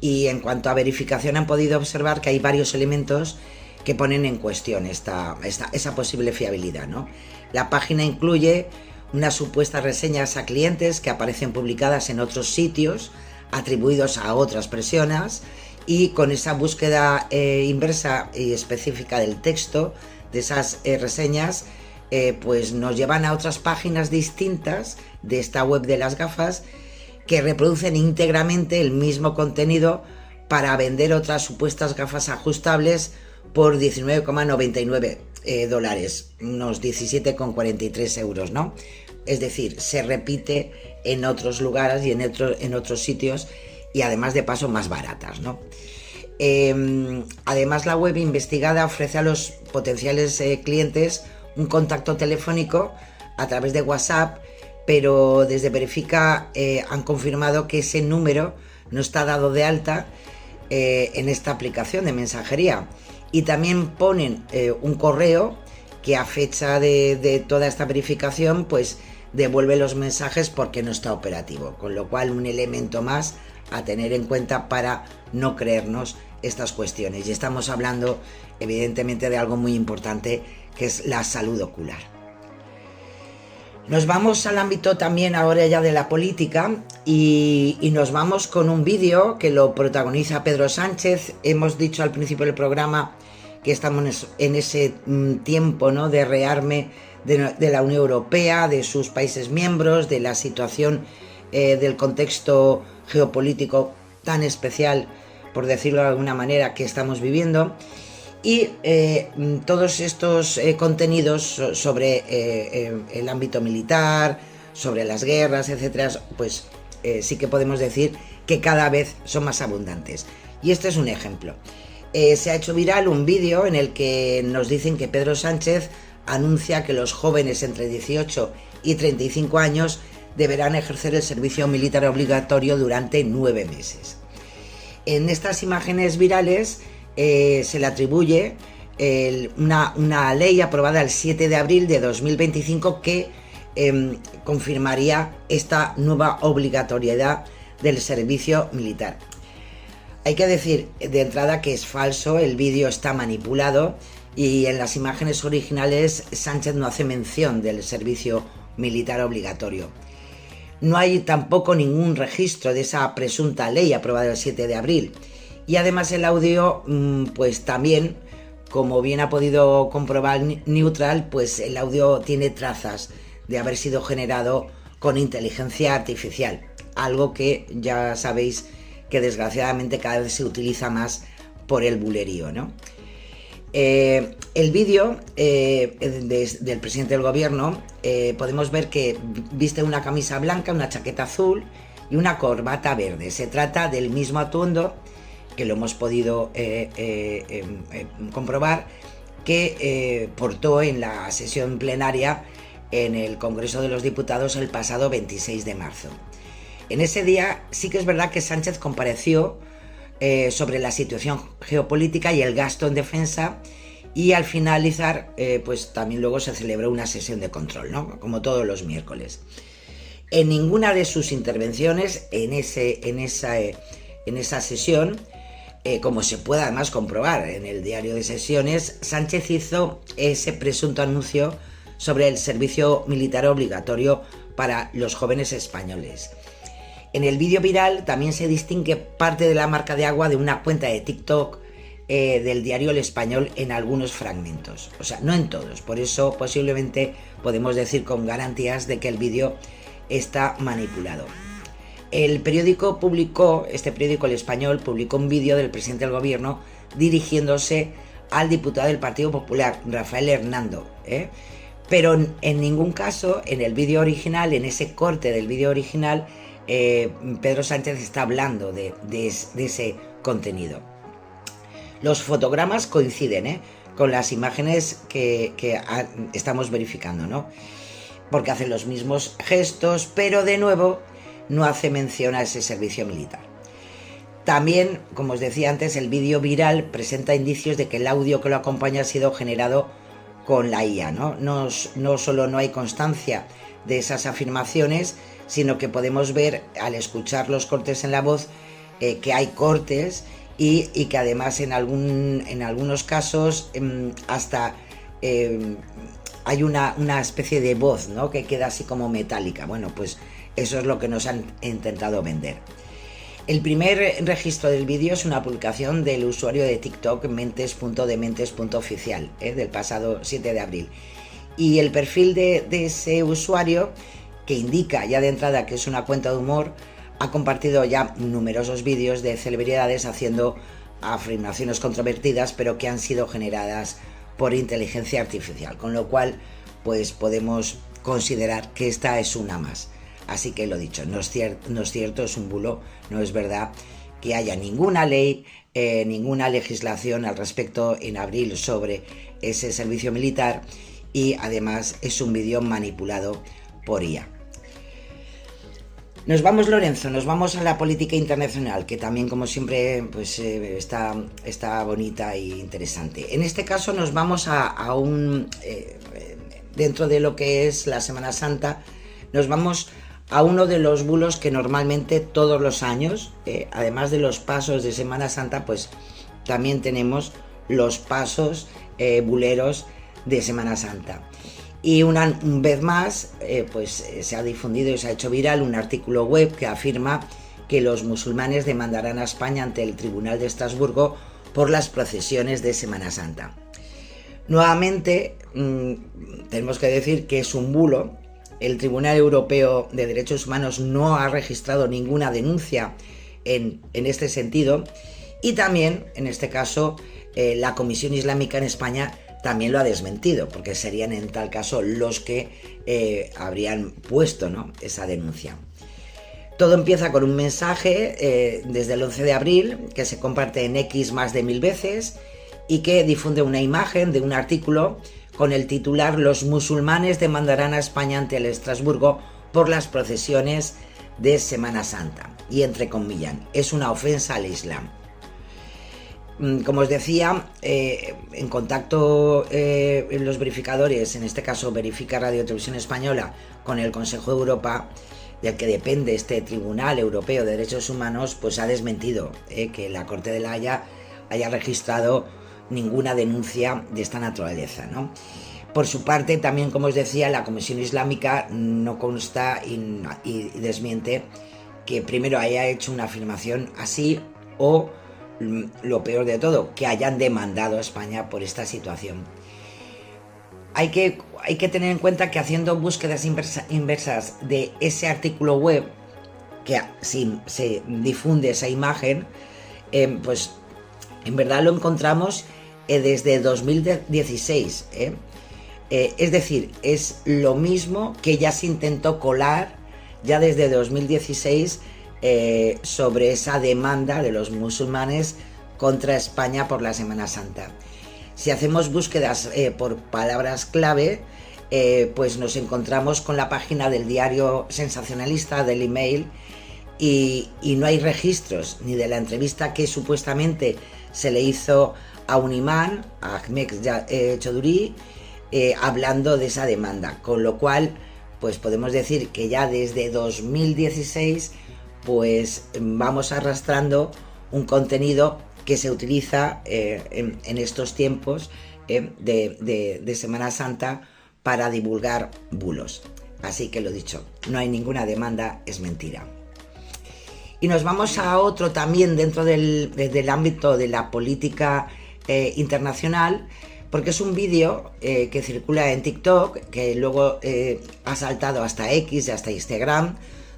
y en cuanto a verificación han podido observar que hay varios elementos que ponen en cuestión esa posible fiabilidad, ¿no? La página incluye unas supuestas reseñas a clientes que aparecen publicadas en otros sitios atribuidos a otras personas, y con esa búsqueda inversa y específica del texto de esas reseñas pues nos llevan a otras páginas distintas de esta web de las gafas que reproducen íntegramente el mismo contenido para vender otras supuestas gafas ajustables por 19,99 dólares, unos 17,43 euros, ¿no? Es decir, se repite en otros lugares y en otros sitios, y además de paso más baratas, ¿no? Además, la web investigada ofrece a los potenciales clientes un contacto telefónico a través de WhatsApp, pero desde Verifica han confirmado que ese número no está dado de alta en esta aplicación de mensajería, y también ponen un correo que a fecha de toda esta verificación pues devuelve los mensajes porque no está operativo, con lo cual un elemento más a tener en cuenta para no creernos estas cuestiones. Y estamos hablando evidentemente de algo muy importante, que es la salud ocular. Nos vamos al ámbito también ahora ya de la política, y nos vamos con un vídeo que lo protagoniza Pedro Sánchez. Hemos dicho al principio del programa que estamos en ese tiempo, ¿no?, de rearme de la Unión Europea, de sus países miembros, de la situación del contexto geopolítico tan especial, por decirlo de alguna manera, que estamos viviendo. Y todos estos contenidos sobre el ámbito militar, sobre las guerras, etcétera, pues sí que podemos decir que cada vez son más abundantes. Y este es un ejemplo. Se ha hecho viral un vídeo en el que nos dicen que Pedro Sánchez anuncia que los jóvenes entre 18 y 35 años deberán ejercer el servicio militar obligatorio durante 9 meses. En estas imágenes virales se le atribuye una ley aprobada el 7 de abril de 2025 que confirmaría esta nueva obligatoriedad del servicio militar. Hay que decir de entrada que es falso, el vídeo está manipulado y en las imágenes originales Sánchez no hace mención del servicio militar obligatorio. No hay tampoco ningún registro de esa presunta ley aprobada el 7 de abril. Y además el audio, pues también, como bien ha podido comprobar Neutral, pues el audio tiene trazas de haber sido generado con inteligencia artificial. Algo que ya sabéis que desgraciadamente cada vez se utiliza más por el bulerío, ¿no? El vídeo del presidente del gobierno podemos ver que viste una camisa blanca, una chaqueta azul y una corbata verde. Se trata del mismo atuendo que lo hemos podido comprobar que portó en la sesión plenaria en el Congreso de los Diputados el pasado 26 de marzo. En ese día sí que es verdad que Sánchez compareció sobre la situación geopolítica y el gasto en defensa, y al finalizar pues también luego se celebró una sesión de control, ¿no? Como todos los miércoles. En ninguna de sus intervenciones en esa sesión, como se puede además comprobar en el diario de sesiones, Sánchez hizo ese presunto anuncio sobre el servicio militar obligatorio para los jóvenes españoles. En el vídeo viral también se distingue parte de la marca de agua de una cuenta de TikTok del diario El Español en algunos fragmentos, o sea, no en todos. Por eso posiblemente podemos decir con garantías de que el vídeo está manipulado. El periódico El Español publicó un vídeo del presidente del gobierno dirigiéndose al diputado del Partido Popular, Rafael Hernando, pero en ningún caso en el vídeo original, en ese corte del vídeo original, Pedro Sánchez está hablando de ese contenido. Los fotogramas coinciden con las imágenes que estamos verificando, ¿no? Porque hacen los mismos gestos, pero de nuevo no hace mención a ese servicio militar. También, como os decía antes, el vídeo viral presenta indicios de que el audio que lo acompaña ha sido generado con la IA, ¿no? No solo no hay constancia de esas afirmaciones, sino que podemos ver al escuchar los cortes en la voz que hay cortes y que además en algunos casos hasta hay una especie de voz, ¿no? Que queda así como metálica. Bueno, pues eso es lo que nos han intentado vender. El primer registro del vídeo es una publicación del usuario de TikTok mentes.dementes.oficial del pasado 7 de abril. Y el perfil de ese usuario, que indica ya de entrada que es una cuenta de humor, ha compartido ya numerosos vídeos de celebridades haciendo afirmaciones controvertidas, pero que han sido generadas por inteligencia artificial, con lo cual pues podemos considerar que esta es una más. Así que lo dicho, no es cierto, es un bulo, no es verdad que haya ninguna ley, ninguna legislación al respecto en abril sobre ese servicio militar, y además es un vídeo manipulado por IA. Nos vamos, Lorenzo, nos vamos a la política internacional, que también, como siempre, pues está bonita e interesante. En este caso nos vamos a dentro de lo que es la Semana Santa, nos vamos a uno de los bulos que normalmente todos los años, además de los pasos de Semana Santa, pues también tenemos los pasos buleros de Semana Santa. Y una vez más, pues se ha difundido y se ha hecho viral un artículo web que afirma que los musulmanes demandarán a España ante el Tribunal de Estrasburgo por las procesiones de Semana Santa. Nuevamente, tenemos que decir que es un bulo. El Tribunal Europeo de Derechos Humanos no ha registrado ninguna denuncia en este sentido, y también, en este caso, la Comisión Islámica en España también lo ha desmentido, porque serían en tal caso los que habrían puesto, ¿no?, esa denuncia. Todo empieza con un mensaje desde el 11 de abril que se comparte en X más de 1000 veces y que difunde una imagen de un artículo con el titular: los musulmanes demandarán a España ante el Estrasburgo por las procesiones de Semana Santa, y entrecomillan, es una ofensa al Islam. Como os decía, en contacto los verificadores, en este caso Verifica Radio Televisión Española, con el Consejo de Europa, del que depende este Tribunal Europeo de Derechos Humanos, pues ha desmentido que la Corte de la Haya haya registrado ninguna denuncia de esta naturaleza, ¿no? Por su parte, también, como os decía, la Comisión Islámica no consta y desmiente que primero haya hecho una afirmación así o, lo peor de todo, que hayan demandado a España por esta situación. Hay que tener en cuenta que haciendo búsquedas inversas de ese artículo web, que si se difunde esa imagen, pues en verdad lo encontramos desde 2016. Es decir, es lo mismo que ya se intentó colar ya desde 2016 sobre esa demanda de los musulmanes contra España por la Semana Santa. Si hacemos búsquedas por palabras clave, pues nos encontramos con la página del diario sensacionalista del email y no hay registros ni de la entrevista que supuestamente se le hizo a un imán, a Ahmed Choudhury, hablando de esa demanda, con lo cual pues podemos decir que ya desde 2016 pues vamos arrastrando un contenido que se utiliza en estos tiempos de Semana Santa para divulgar bulos. Así que lo dicho, no hay ninguna demanda, es mentira. Y nos vamos a otro también dentro del ámbito de la política internacional, porque es un vídeo que circula en TikTok, que luego ha saltado hasta X y hasta Instagram,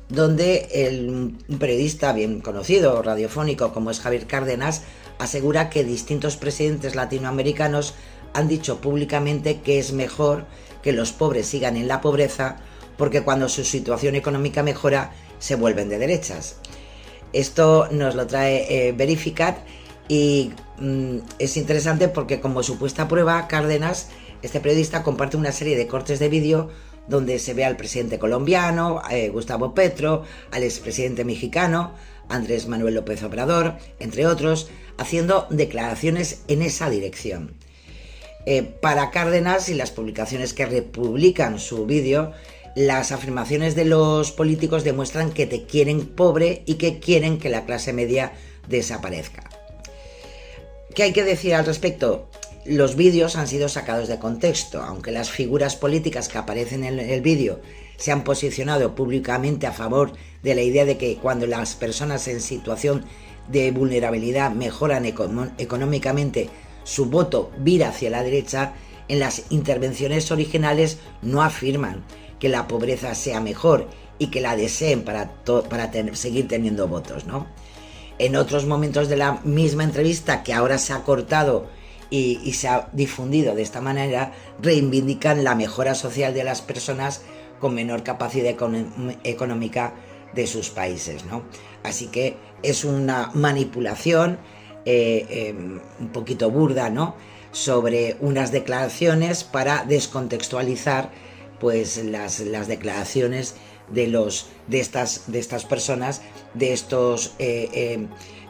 donde un periodista bien conocido, radiofónico, como es Javier Cárdenas, asegura que distintos presidentes latinoamericanos han dicho públicamente que es mejor que los pobres sigan en la pobreza, porque cuando su situación económica mejora, se vuelven de derechas. Esto nos lo trae Verificat y es interesante porque, como supuesta prueba, Cárdenas, este periodista, comparte una serie de cortes de vídeo donde se ve al presidente colombiano, Gustavo Petro, al expresidente mexicano, Andrés Manuel López Obrador, entre otros, haciendo declaraciones en esa dirección. Para Cárdenas y las publicaciones que republican su vídeo, las afirmaciones de los políticos demuestran que te quieren pobre y que quieren que la clase media desaparezca. ¿Qué hay que decir al respecto? Los vídeos han sido sacados de contexto, aunque las figuras políticas que aparecen en el vídeo se han posicionado públicamente a favor de la idea de que cuando las personas en situación de vulnerabilidad mejoran económicamente, su voto vira hacia la derecha. En las intervenciones originales no afirman que la pobreza sea mejor y que la deseen para seguir teniendo votos, ¿no? En otros momentos de la misma entrevista, que ahora se ha cortado y se ha difundido de esta manera, reivindican la mejora social de las personas con menor capacidad económica de sus países, ¿no? Así que es una manipulación un poquito burda, ¿no?, sobre unas declaraciones para descontextualizar pues las declaraciones de estas personas, de estos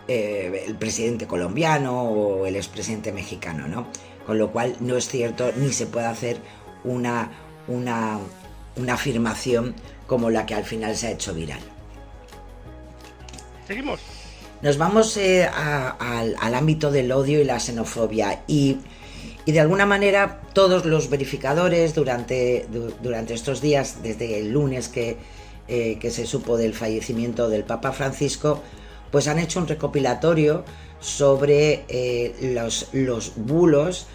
el presidente colombiano o el expresidente mexicano, ¿no? Con lo cual no es cierto ni se puede hacer una afirmación como la que al final se ha hecho viral. Seguimos. Nos vamos al ámbito del odio y la xenofobia y de alguna manera todos los verificadores durante estos días, desde el lunes que se supo del fallecimiento del Papa Francisco, pues han hecho un recopilatorio sobre los bulos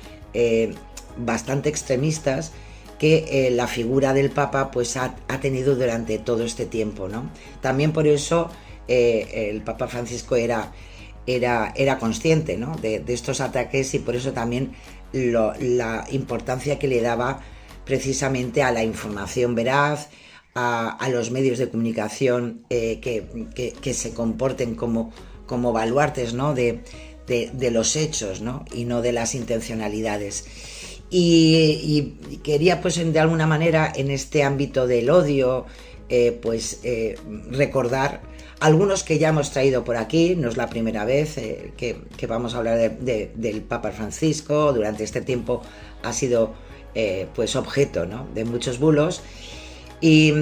bastante extremistas que la figura del Papa pues ha tenido durante todo este tiempo, ¿no? También por eso el Papa Francisco era consciente, ¿no?, de estos ataques, y por eso también la importancia que le daba precisamente a la información veraz, a los medios de comunicación que se comporten como baluartes, ¿no?, de los hechos, ¿no?, y no de las intencionalidades. Y quería pues de alguna manera en este ámbito del odio recordar algunos que ya hemos traído por aquí. No es la primera vez que vamos a hablar del Papa Francisco. Durante este tiempo ha sido pues objeto, ¿no?, de muchos bulos, y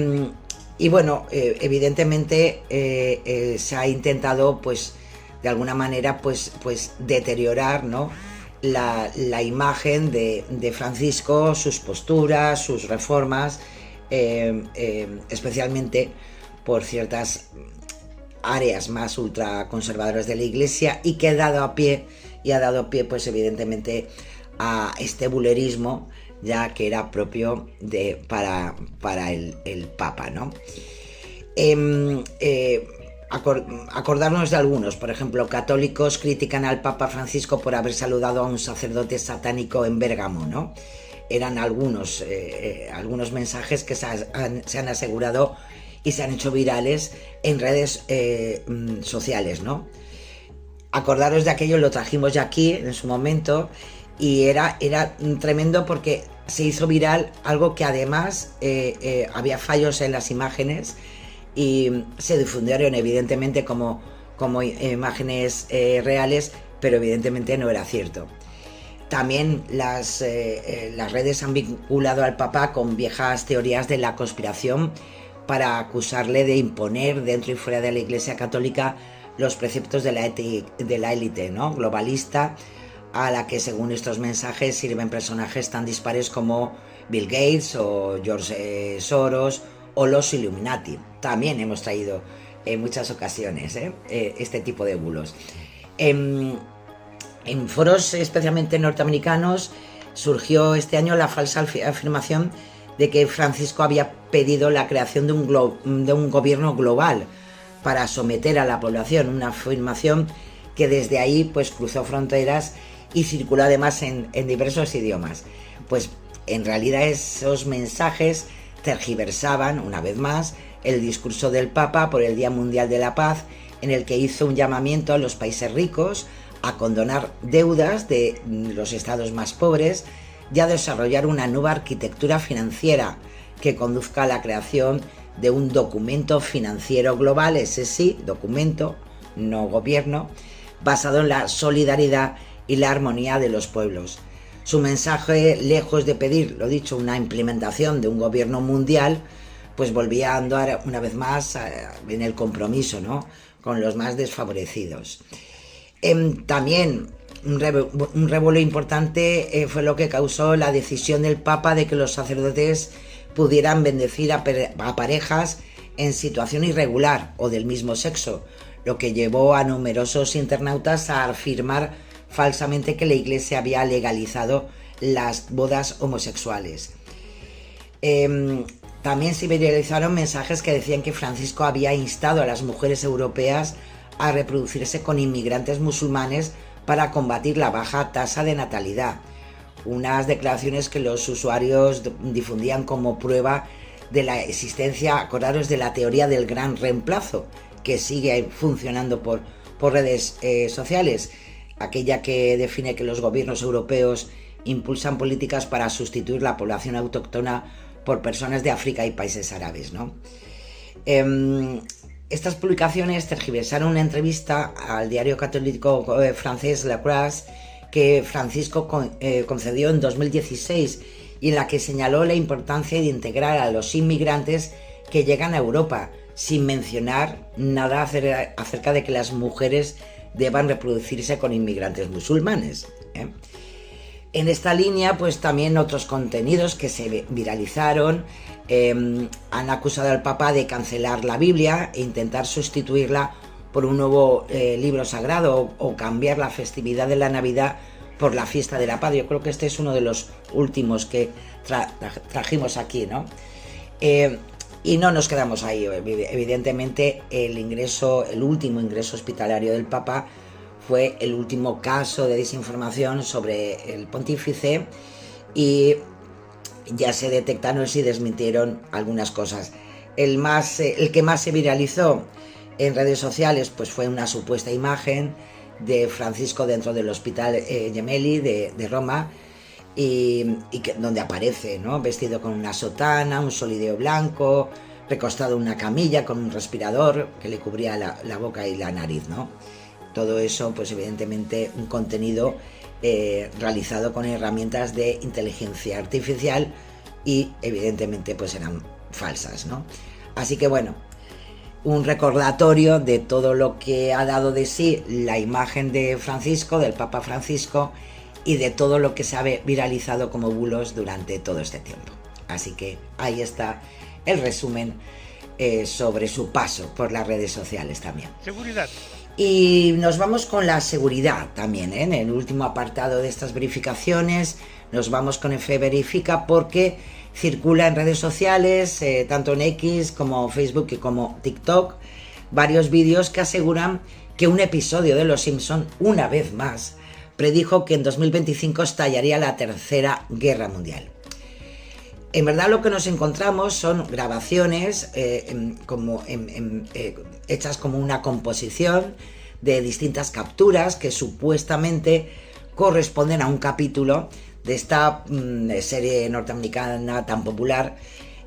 Y bueno, evidentemente se ha intentado, pues, de alguna manera, pues deteriorar, ¿no?, la imagen de Francisco, sus posturas, sus reformas, especialmente por ciertas áreas más ultraconservadoras de la Iglesia, y que ha dado pie, pues evidentemente, a este bulerismo ya que era propio para el Papa, ¿no? Acordarnos de algunos, por ejemplo, católicos critican al Papa Francisco por haber saludado a un sacerdote satánico en Bérgamo, ¿no? Eran algunos mensajes que se han asegurado y se han hecho virales en redes sociales, ¿no? Acordaros de aquello, lo trajimos ya aquí en su momento, y era tremendo porque se hizo viral algo que además había fallos en las imágenes y se difundieron evidentemente como imágenes reales, pero evidentemente no era cierto. También las redes han vinculado al Papa con viejas teorías de la conspiración para acusarle de imponer dentro y fuera de la Iglesia Católica los preceptos de la élite, ¿no?, globalista, a la que, según estos mensajes, sirven personajes tan dispares como Bill Gates o George Soros o los Illuminati. También hemos traído en muchas ocasiones este tipo de bulos. En foros especialmente norteamericanos surgió este año la falsa afirmación de que Francisco había pedido la creación de un gobierno global para someter a la población, una afirmación que desde ahí pues cruzó fronteras y circuló además en diversos idiomas. Pues en realidad esos mensajes tergiversaban, una vez más, el discurso del Papa por el Día Mundial de la Paz, en el que hizo un llamamiento a los países ricos a condonar deudas de los estados más pobres y a desarrollar una nueva arquitectura financiera que conduzca a la creación de un documento financiero global, ese sí, documento, no gobierno, basado en la solidaridad y la armonía de los pueblos. Su mensaje, lejos de pedir, lo dicho, una implementación de un gobierno mundial, pues volvía a andar una vez más en el compromiso, ¿no?, con los más desfavorecidos. También un revuelo importante fue lo que causó la decisión del Papa de que los sacerdotes pudieran bendecir a parejas en situación irregular o del mismo sexo, lo que llevó a numerosos internautas a afirmar falsamente que la Iglesia había legalizado las bodas homosexuales. También se viralizaron mensajes que decían que Francisco había instado a las mujeres europeas a reproducirse con inmigrantes musulmanes para combatir la baja tasa de natalidad. Unas declaraciones que los usuarios difundían como prueba de la existencia, acordaros, de la teoría del gran reemplazo, que sigue funcionando por redes sociales, aquella que define que los gobiernos europeos impulsan políticas para sustituir la población autóctona por personas de África y países árabes, ¿no? Estas publicaciones tergiversaron una entrevista al diario católico francés La Croix que Francisco concedió en 2016 y en la que señaló la importancia de integrar a los inmigrantes que llegan a Europa, sin mencionar nada acerca de que las mujeres deban reproducirse con inmigrantes musulmanes. En esta línea, pues también otros contenidos que se viralizaron han acusado al Papa de cancelar la Biblia e intentar sustituirla por un nuevo libro sagrado o cambiar la festividad de la Navidad por la fiesta de la paz. Yo creo que este es uno de los últimos que trajimos aquí, ¿no? Y no nos quedamos ahí. Evidentemente el último ingreso hospitalario del Papa fue el último caso de desinformación sobre el pontífice y ya se detectaron y desmintieron algunas cosas. El que más se viralizó en redes sociales pues fue una supuesta imagen de Francisco dentro del Hospital Gemelli de Roma donde aparece, ¿no?, vestido con una sotana, un solideo blanco, recostado en una camilla con un respirador que le cubría la boca y la nariz, ¿no? Todo eso, pues evidentemente un contenido realizado con herramientas de inteligencia artificial y evidentemente pues eran falsas, ¿no? Así que bueno, un recordatorio de todo lo que ha dado de sí la imagen de Francisco, del Papa Francisco, y de todo lo que se ha viralizado como bulos durante todo este tiempo. Así que ahí está el resumen sobre su paso por las redes sociales también. Seguridad. Y nos vamos con la seguridad también, ¿eh? En el último apartado de estas verificaciones nos vamos con F Verifica, porque circula en redes sociales, tanto en X como Facebook y como TikTok, varios vídeos que aseguran que un episodio de Los Simpson, una vez más, predijo que en 2025 estallaría la Tercera Guerra Mundial. En verdad lo que nos encontramos son grabaciones hechas como una composición de distintas capturas que supuestamente corresponden a un capítulo de esta serie norteamericana tan popular,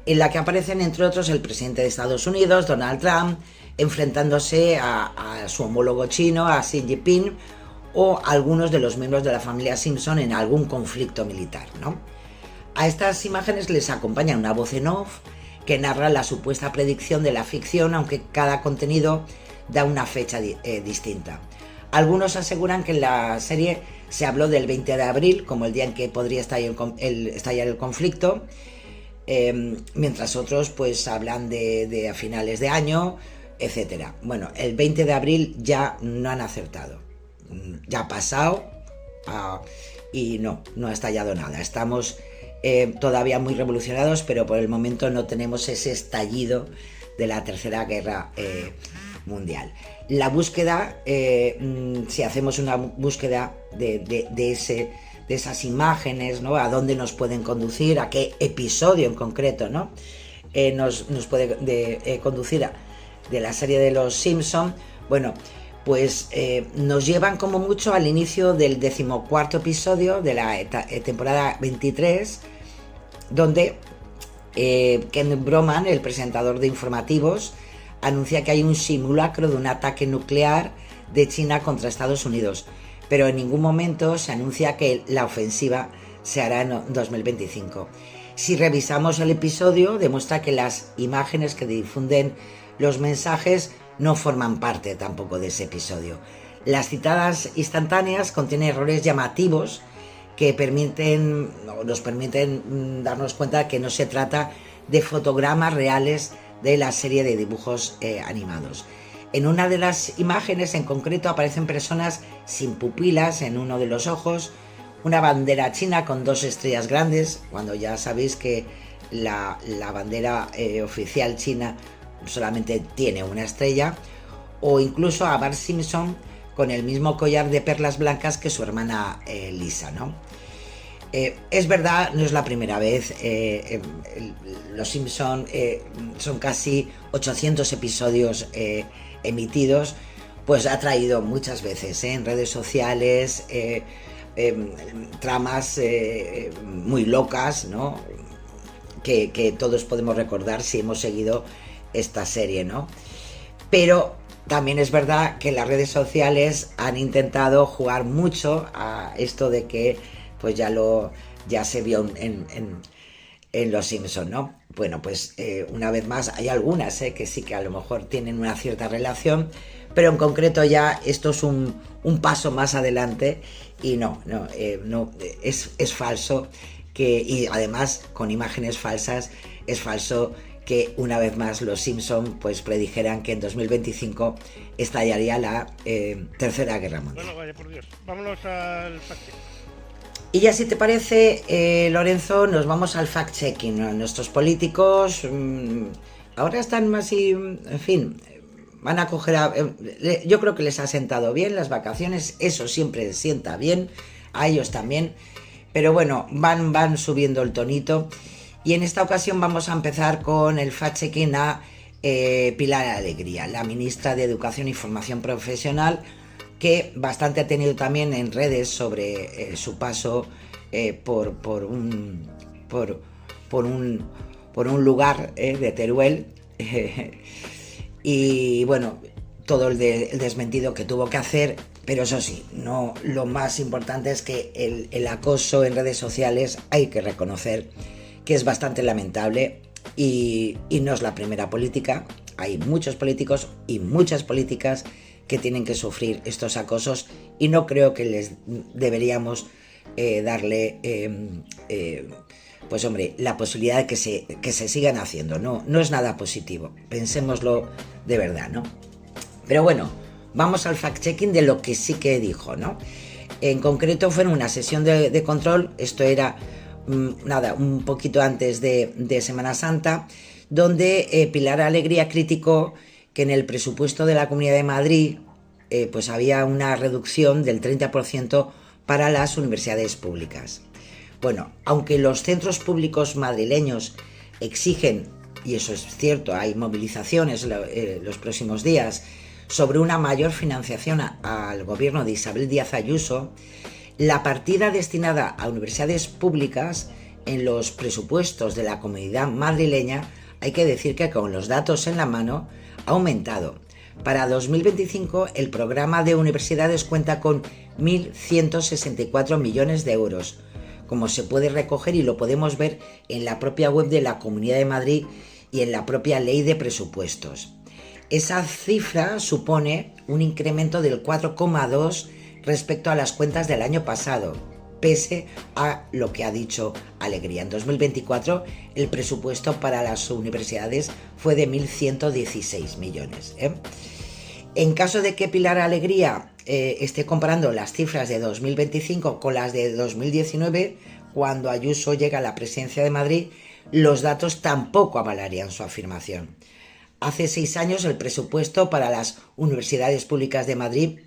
en la que aparecen entre otros el presidente de Estados Unidos, Donald Trump, enfrentándose a su homólogo chino, a Xi Jinping, o algunos de los miembros de la familia Simpson en algún conflicto militar, ¿no? A estas imágenes les acompaña una voz en off que narra la supuesta predicción de la ficción, aunque cada contenido da una fecha distinta. Algunos aseguran que en la serie se habló del 20 de abril como el día en que podría estallar el conflicto, mientras otros pues hablan de a finales de año, etc. Bueno, el 20 de abril ya no han acertado, ya ha pasado y no ha estallado nada. Estamos todavía muy revolucionados, pero por el momento no tenemos ese estallido de la Tercera Guerra Mundial. La búsqueda, si hacemos una búsqueda de esas imágenes, ¿no? A dónde nos pueden conducir, a qué episodio en concreto, ¿no? Nos puede conducir de la serie de Los Simpson. Bueno, pues nos llevan como mucho al inicio del 14º episodio de la temporada 23, donde Ken Broman, el presentador de informativos, anuncia que hay un simulacro de un ataque nuclear de China contra Estados Unidos, pero en ningún momento se anuncia que la ofensiva se hará en 2025. Si revisamos el episodio, demuestra que las imágenes que difunden los mensajes no forman parte tampoco de ese episodio. Las citadas instantáneas contienen errores llamativos que nos permiten darnos cuenta que no se trata de fotogramas reales de la serie de dibujos animados. En una de las imágenes en concreto aparecen personas sin pupilas en uno de los ojos, una bandera china con 2 estrellas grandes, cuando ya sabéis que la bandera oficial china solamente tiene una estrella, o incluso a Bart Simpson con el mismo collar de perlas blancas que su hermana Lisa, ¿no? Es verdad, no es la primera vez. Los Simpson son casi 800 episodios emitidos, pues ha traído muchas veces en redes sociales tramas muy locas, ¿no? Que todos podemos recordar si hemos seguido esta serie, ¿no? Pero también es verdad que las redes sociales han intentado jugar mucho a esto de que pues ya se vio en Los Simpson, ¿no? Bueno, pues una vez más hay algunas que sí que a lo mejor tienen una cierta relación, pero en concreto ya esto es un paso más adelante y no es falso y además con imágenes falsas es falso que una vez más Los Simpson pues predijeran que en 2025 estallaría la Tercera Guerra Mundial. Bueno, vaya por Dios, vámonos al fact-check. Y ya si te parece, Lorenzo, nos vamos al fact-checking. Nuestros políticos ahora están más en fin, van a coger yo creo que les ha sentado bien las vacaciones, eso siempre sienta bien, a ellos también, pero bueno, van subiendo el tonito. Y en esta ocasión vamos a empezar con el fact-checking a Pilar Alegría, la ministra de Educación y Formación Profesional, que bastante ha tenido también en redes sobre su paso por un lugar de Teruel y bueno, todo el desmentido que tuvo que hacer. Pero eso sí, no, lo más importante es que el acoso en redes sociales hay que reconocer que es bastante lamentable y no es la primera política. Hay muchos políticos y muchas políticas que tienen que sufrir estos acosos y no creo que les deberíamos darle pues hombre, la posibilidad de que se sigan haciendo. No es nada positivo, pensémoslo de verdad, ¿no? Pero bueno, vamos al fact-checking de lo que sí que dijo, ¿no? En concreto fue en una sesión de control, esto era un poquito antes de Semana Santa, donde Pilar Alegría criticó que en el presupuesto de la Comunidad de Madrid pues había una reducción del 30% para las universidades públicas. Bueno, aunque los centros públicos madrileños exigen, y eso es cierto, hay movilizaciones los próximos días, sobre una mayor financiación al gobierno de Isabel Díaz Ayuso, la partida destinada a universidades públicas en los presupuestos de la Comunidad madrileña, hay que decir que con los datos en la mano, ha aumentado. Para 2025 el programa de universidades cuenta con 1.164 millones de euros, como se puede recoger y lo podemos ver en la propia web de la Comunidad de Madrid y en la propia ley de presupuestos. Esa cifra supone un incremento del 4,2% respecto a las cuentas del año pasado, pese a lo que ha dicho Alegría. En 2024 el presupuesto para las universidades fue de 1.116 millones. En caso de que Pilar Alegría esté comparando las cifras de 2025 con las de 2019, cuando Ayuso llega a la presidencia de Madrid, los datos tampoco avalarían su afirmación. Hace 6 años el presupuesto para las universidades públicas de Madrid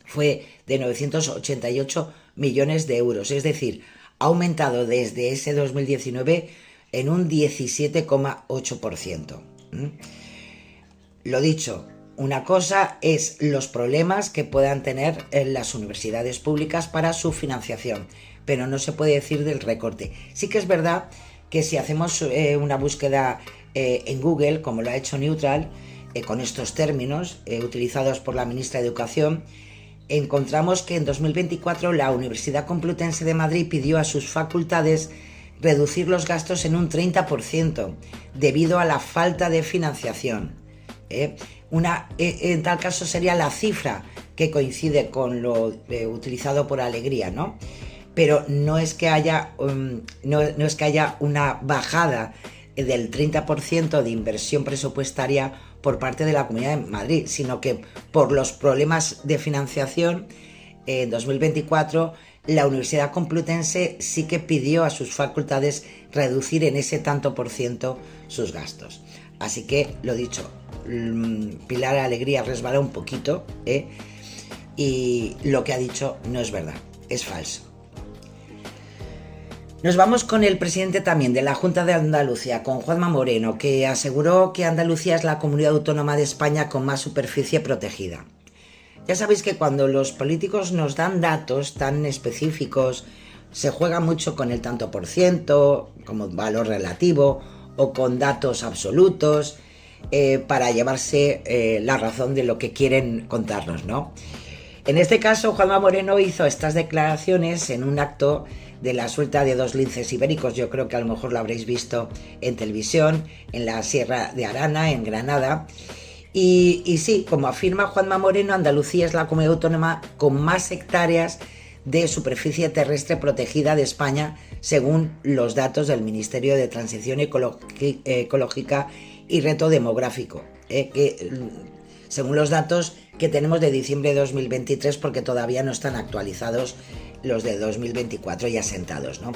fue de 988 millones de euros, es decir, ha aumentado desde ese 2019 en un 17,8%. Lo dicho, una cosa es los problemas que puedan tener las universidades públicas para su financiación, pero no se puede decir del recorte. Sí que es verdad que si hacemos una búsqueda en Google, como lo ha hecho Neutral, con estos términos utilizados por la ministra de Educación, encontramos que en 2024 la Universidad Complutense de Madrid pidió a sus facultades reducir los gastos en un 30% debido a la falta de financiación. En tal caso sería la cifra que coincide con lo utilizado por Alegría, ¿no? Pero no es que haya una bajada del 30% de inversión presupuestaria por parte de la Comunidad de Madrid, sino que por los problemas de financiación en 2024 la Universidad Complutense sí que pidió a sus facultades reducir en ese tanto por ciento sus gastos. Así que, lo dicho, Pilar Alegría resbala un poquito, y lo que ha dicho no es verdad, es falso. Nos vamos con el presidente también de la Junta de Andalucía, con Juanma Moreno, que aseguró que Andalucía es la comunidad autónoma de España con más superficie protegida. Ya sabéis que cuando los políticos nos dan datos tan específicos, se juega mucho con el tanto por ciento, como valor relativo, o con datos absolutos, para llevarse la razón de lo que quieren contarnos, ¿no? En este caso, Juanma Moreno hizo estas declaraciones en un acto de la suelta de 2 linces ibéricos. Yo creo que a lo mejor lo habréis visto en televisión, en la Sierra de Arana, en Granada. Y sí, como afirma Juanma Moreno, Andalucía es la comunidad autónoma con más hectáreas de superficie terrestre protegida de España, según los datos del Ministerio de Transición Ecológica y Reto Demográfico, según los datos que tenemos de diciembre de 2023, porque todavía no están actualizados los de 2024 ya sentados, ¿no?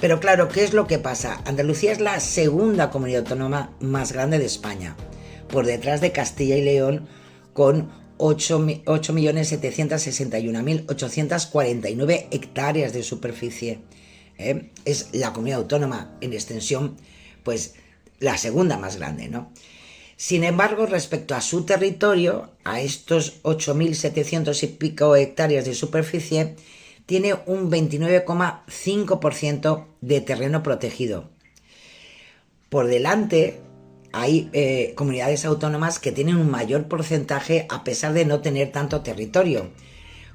Pero claro, ¿qué es lo que pasa? Andalucía es la segunda comunidad autónoma más grande de España, por detrás de Castilla y León, con 8.761.849 hectáreas de superficie. Es la comunidad autónoma en extensión, pues la segunda más grande, ¿no? Sin embargo, respecto a su territorio, a estos 8.700 y pico hectáreas de superficie, tiene un 29,5% de terreno protegido. Por delante hay comunidades autónomas que tienen un mayor porcentaje a pesar de no tener tanto territorio,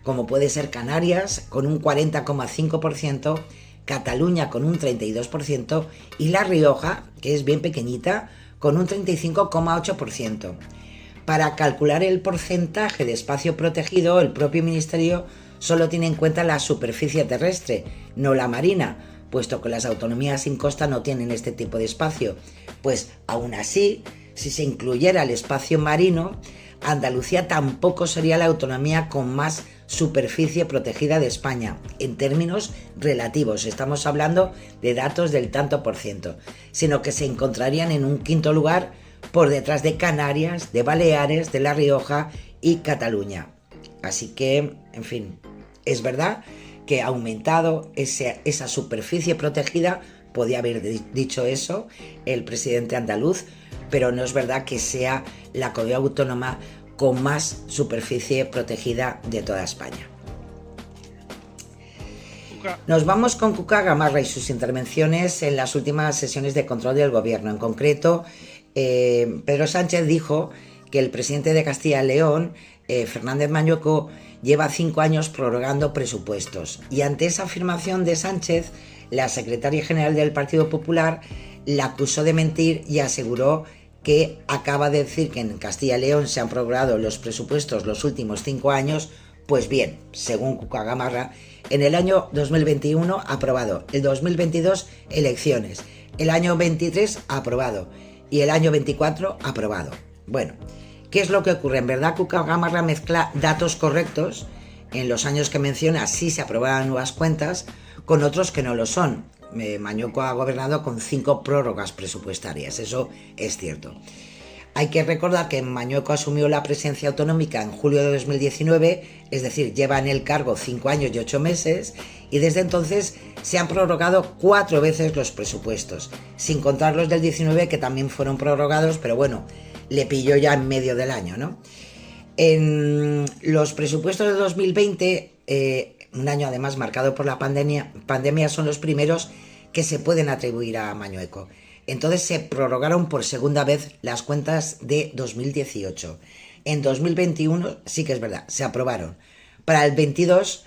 como puede ser Canarias con un 40,5%, Cataluña con un 32% y La Rioja, que es bien pequeñita, con un 35,8%. Para calcular el porcentaje de espacio protegido, el propio Ministerio solo tiene en cuenta la superficie terrestre, no la marina, puesto que las autonomías sin costa no tienen este tipo de espacio. Pues aún así, si se incluyera el espacio marino, Andalucía tampoco sería la autonomía con más superficie protegida de España, en términos relativos, estamos hablando de datos del tanto por ciento, sino que se encontrarían en un quinto lugar por detrás de Canarias, de Baleares, de La Rioja y Cataluña. Así que, en fin, es verdad que ha aumentado esa superficie protegida, podía haber dicho eso el presidente andaluz, pero no es verdad que sea la comunidad autónoma con más superficie protegida de toda España. Nos vamos con Cuca Gamarra y sus intervenciones en las últimas sesiones de control del gobierno. En concreto, Pedro Sánchez dijo que el presidente de Castilla y León, Fernández Mañueco, lleva 5 años prorrogando presupuestos. Y ante esa afirmación de Sánchez, la secretaria general del Partido Popular la acusó de mentir y aseguró que acaba de decir que en Castilla y León se han prorrogado los presupuestos los últimos 5 años. Pues bien, según Cuca Gamarra, en el año 2021 aprobado, el 2022 elecciones, el año 23 aprobado y el año 24 aprobado. Bueno, ¿qué es lo que ocurre? En verdad, Cuca Gamarra mezcla datos correctos. En los años que menciona sí se aprobaban nuevas cuentas, con otros que no lo son. Mañueco ha gobernado con 5 prórrogas presupuestarias, eso es cierto. Hay que recordar que Mañueco asumió la presidencia autonómica en julio de 2019, es decir, lleva en el cargo 5 años y 8 meses, y desde entonces se han prorrogado 4 veces los presupuestos, sin contar los del 19 que también fueron prorrogados, pero bueno, le pilló ya en medio del año, ¿no? En los presupuestos de 2020, un año además marcado por la pandemia, son los primeros que se pueden atribuir a Mañueco. Entonces se prorrogaron por segunda vez las cuentas de 2018. En 2021 sí que es verdad, se aprobaron. Para el 22,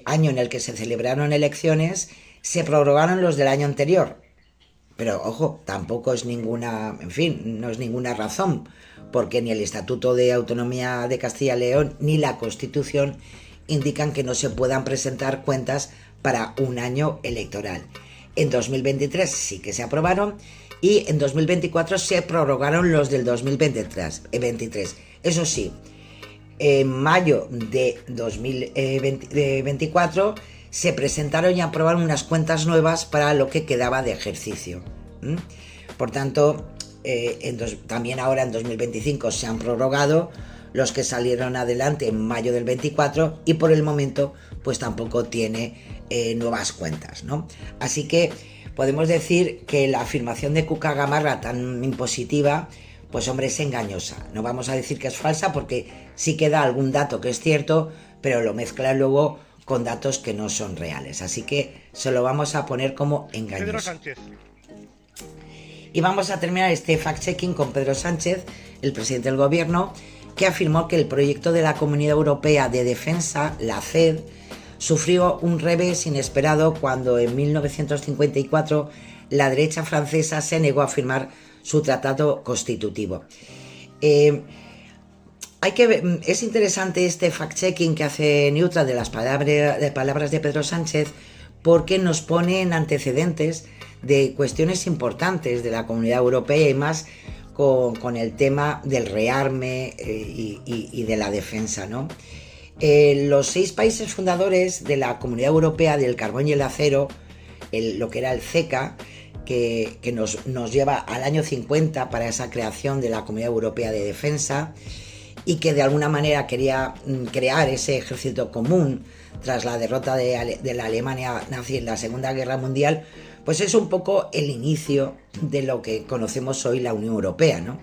año en el que se celebraron elecciones, se prorrogaron los del año anterior. Pero ojo, tampoco es ninguna, en fin, no es ninguna razón, porque ni el Estatuto de Autonomía de Castilla y León ni la Constitución indican que no se puedan presentar cuentas para un año electoral. En 2023 sí que se aprobaron y en 2024 se prorrogaron los del 2023. Eso sí, en mayo de 2024 se presentaron y aprobaron unas cuentas nuevas para lo que quedaba de ejercicio. Por tanto, también ahora en 2025 se han prorrogado los que salieron adelante en mayo del 24 y por el momento pues tampoco tiene nuevas cuentas, ¿no? Así que podemos decir que la afirmación de Cuca Gamarra tan impositiva, pues hombre, es engañosa. No vamos a decir que es falsa porque sí queda algún dato que es cierto, pero lo mezcla luego con datos que no son reales. Así que se lo vamos a poner como engañoso. Pedro Sánchez. Y vamos a terminar este fact-checking con Pedro Sánchez, el presidente del gobierno, que afirmó que el proyecto de la Comunidad Europea de Defensa, la CED, sufrió un revés inesperado cuando en 1954 la derecha francesa se negó a firmar su tratado constitutivo. Es interesante este fact-checking que hace Neutra de las palabras de Pedro Sánchez, porque nos pone en antecedentes de cuestiones importantes de la Comunidad Europea y más con el tema del rearme y de la defensa, ¿no? Los 6 países fundadores de la Comunidad Europea del Carbón y el Acero, lo que era el CECA, que nos lleva al año 50 para esa creación de la Comunidad Europea de Defensa y que de alguna manera quería crear ese ejército común tras la derrota de la Alemania nazi en la Segunda Guerra Mundial, pues es un poco el inicio de lo que conocemos hoy la Unión Europea, ¿no?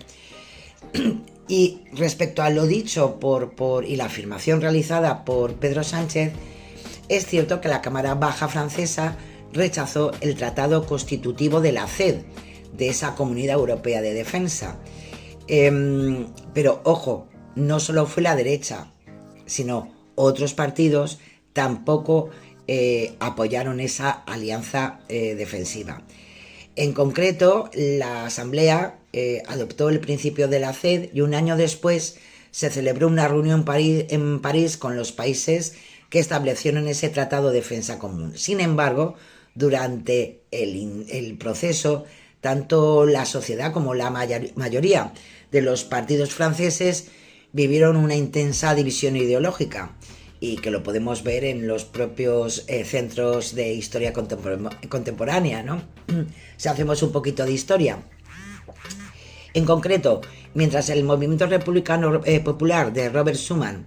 Y respecto a lo dicho y la afirmación realizada por Pedro Sánchez, es cierto que la Cámara Baja francesa rechazó el tratado constitutivo de la CED, de esa Comunidad Europea de Defensa. Pero ojo, no solo fue la derecha, sino otros partidos tampoco apoyaron esa alianza defensiva. En concreto, la Asamblea adoptó el principio de la CED y un año después se celebró una reunión en París con los países que establecieron ese tratado de defensa común. Sin embargo, durante el proceso, tanto la sociedad como la mayoría de los partidos franceses vivieron una intensa división ideológica, y que lo podemos ver en los propios centros de historia contemporánea, ¿no? Si hacemos un poquito de historia. En concreto, mientras el movimiento republicano popular de Robert Schuman,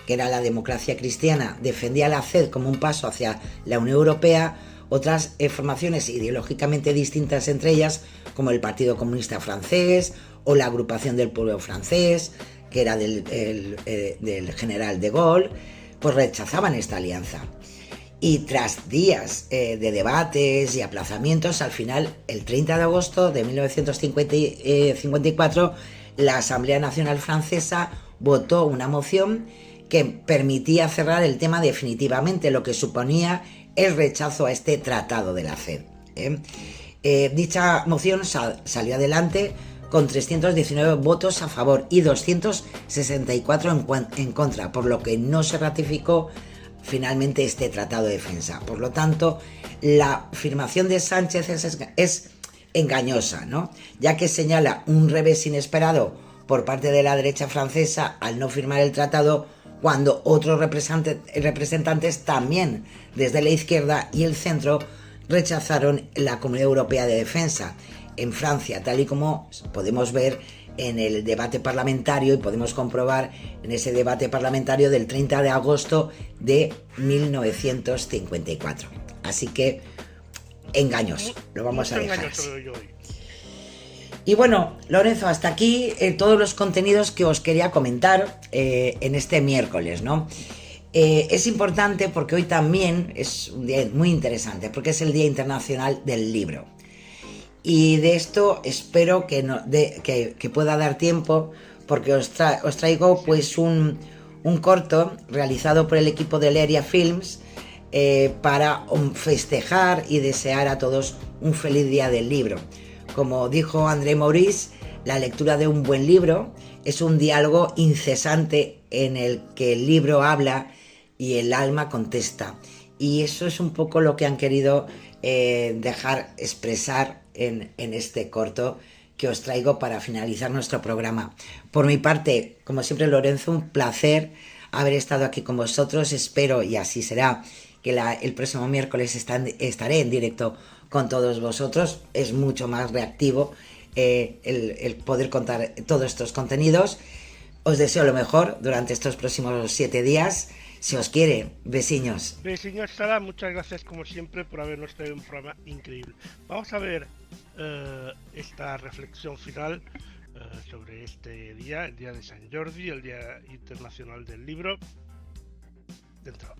que era la democracia cristiana, defendía la CED como un paso hacia la Unión Europea, otras formaciones ideológicamente distintas entre ellas, como el Partido Comunista Francés o la Agrupación del Pueblo Francés, que era del general de Gaulle, pues rechazaban esta alianza. Y tras días de debates y aplazamientos, al final, el 30 de agosto de 1954, la Asamblea Nacional Francesa votó una moción que permitía cerrar el tema definitivamente, lo que suponía el rechazo a este tratado de la CED. Dicha moción salió adelante con 319 votos a favor y 264 en contra, por lo que no se ratificó finalmente este tratado de defensa. Por lo tanto, la afirmación de Sánchez es engañosa, ¿no? Ya que señala un revés inesperado por parte de la derecha francesa al no firmar el tratado, cuando otros representantes también desde la izquierda y el centro rechazaron la Comunidad Europea de Defensa en Francia, tal y como podemos ver en el debate parlamentario y podemos comprobar en ese debate parlamentario del 30 de agosto de 1954. Así que engaños, lo vamos a dejar así. Y bueno, Lorenzo, hasta aquí todos los contenidos que os quería comentar en este miércoles, ¿no? Es importante porque hoy también es un día muy interesante, porque es el Día Internacional del Libro. Y de esto espero que pueda dar tiempo, porque os traigo pues un corto realizado por el equipo de Leria Films para festejar y desear a todos un feliz día del libro. Como dijo André Maurice, la lectura de un buen libro es un diálogo incesante en el que el libro habla y el alma contesta. Y eso es un poco lo que han querido dejar expresar en este corto que os traigo para finalizar nuestro programa. Por mi parte, como siempre, Lorenzo, un placer haber estado aquí con vosotros. Espero, y así será, que el próximo miércoles estaré en directo con todos vosotros. Es mucho más reactivo el poder contar todos estos contenidos. Os deseo lo mejor durante estos próximos 7 días. Si os quiere, besiños. Besiños, Sara, muchas gracias como siempre por habernos traído un programa increíble. Vamos a ver esta reflexión final sobre este día, el día de San Jordi, el Día Internacional del Libro. Dentro.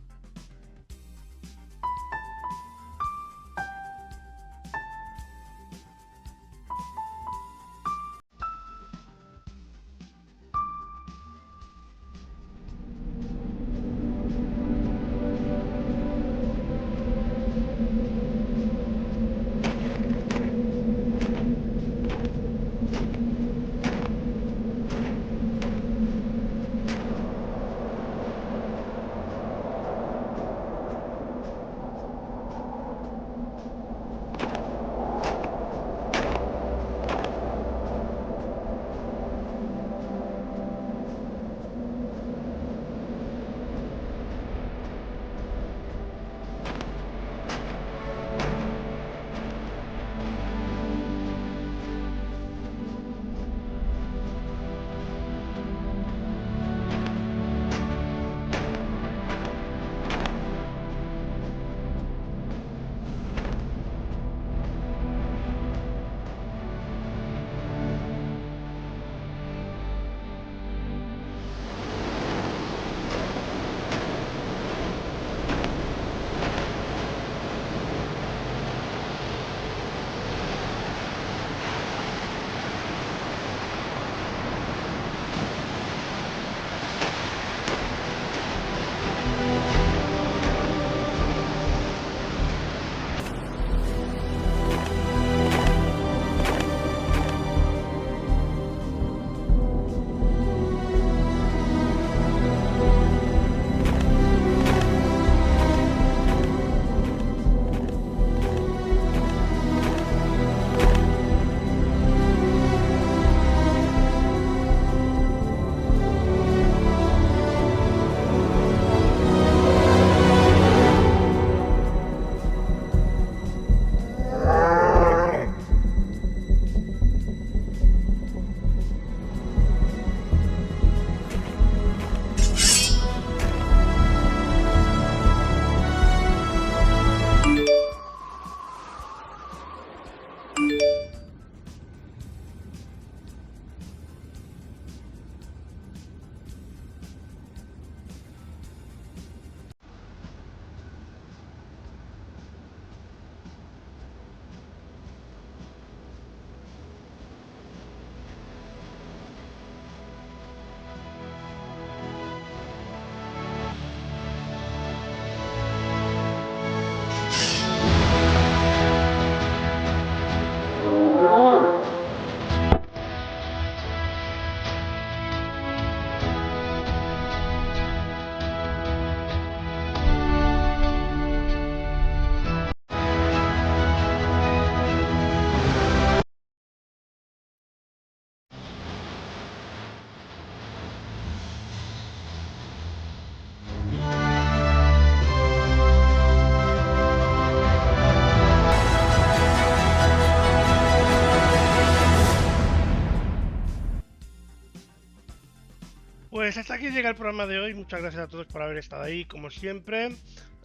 Pues hasta aquí llega el programa de hoy. Muchas gracias a todos por haber estado ahí, como siempre.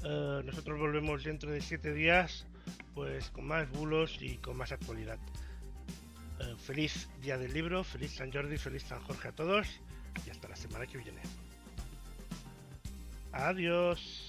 Nosotros volvemos dentro de 7 días, pues con más bulos y con más actualidad. Feliz Día del Libro, feliz San Jordi, feliz San Jorge a todos y hasta la semana que viene. Adiós.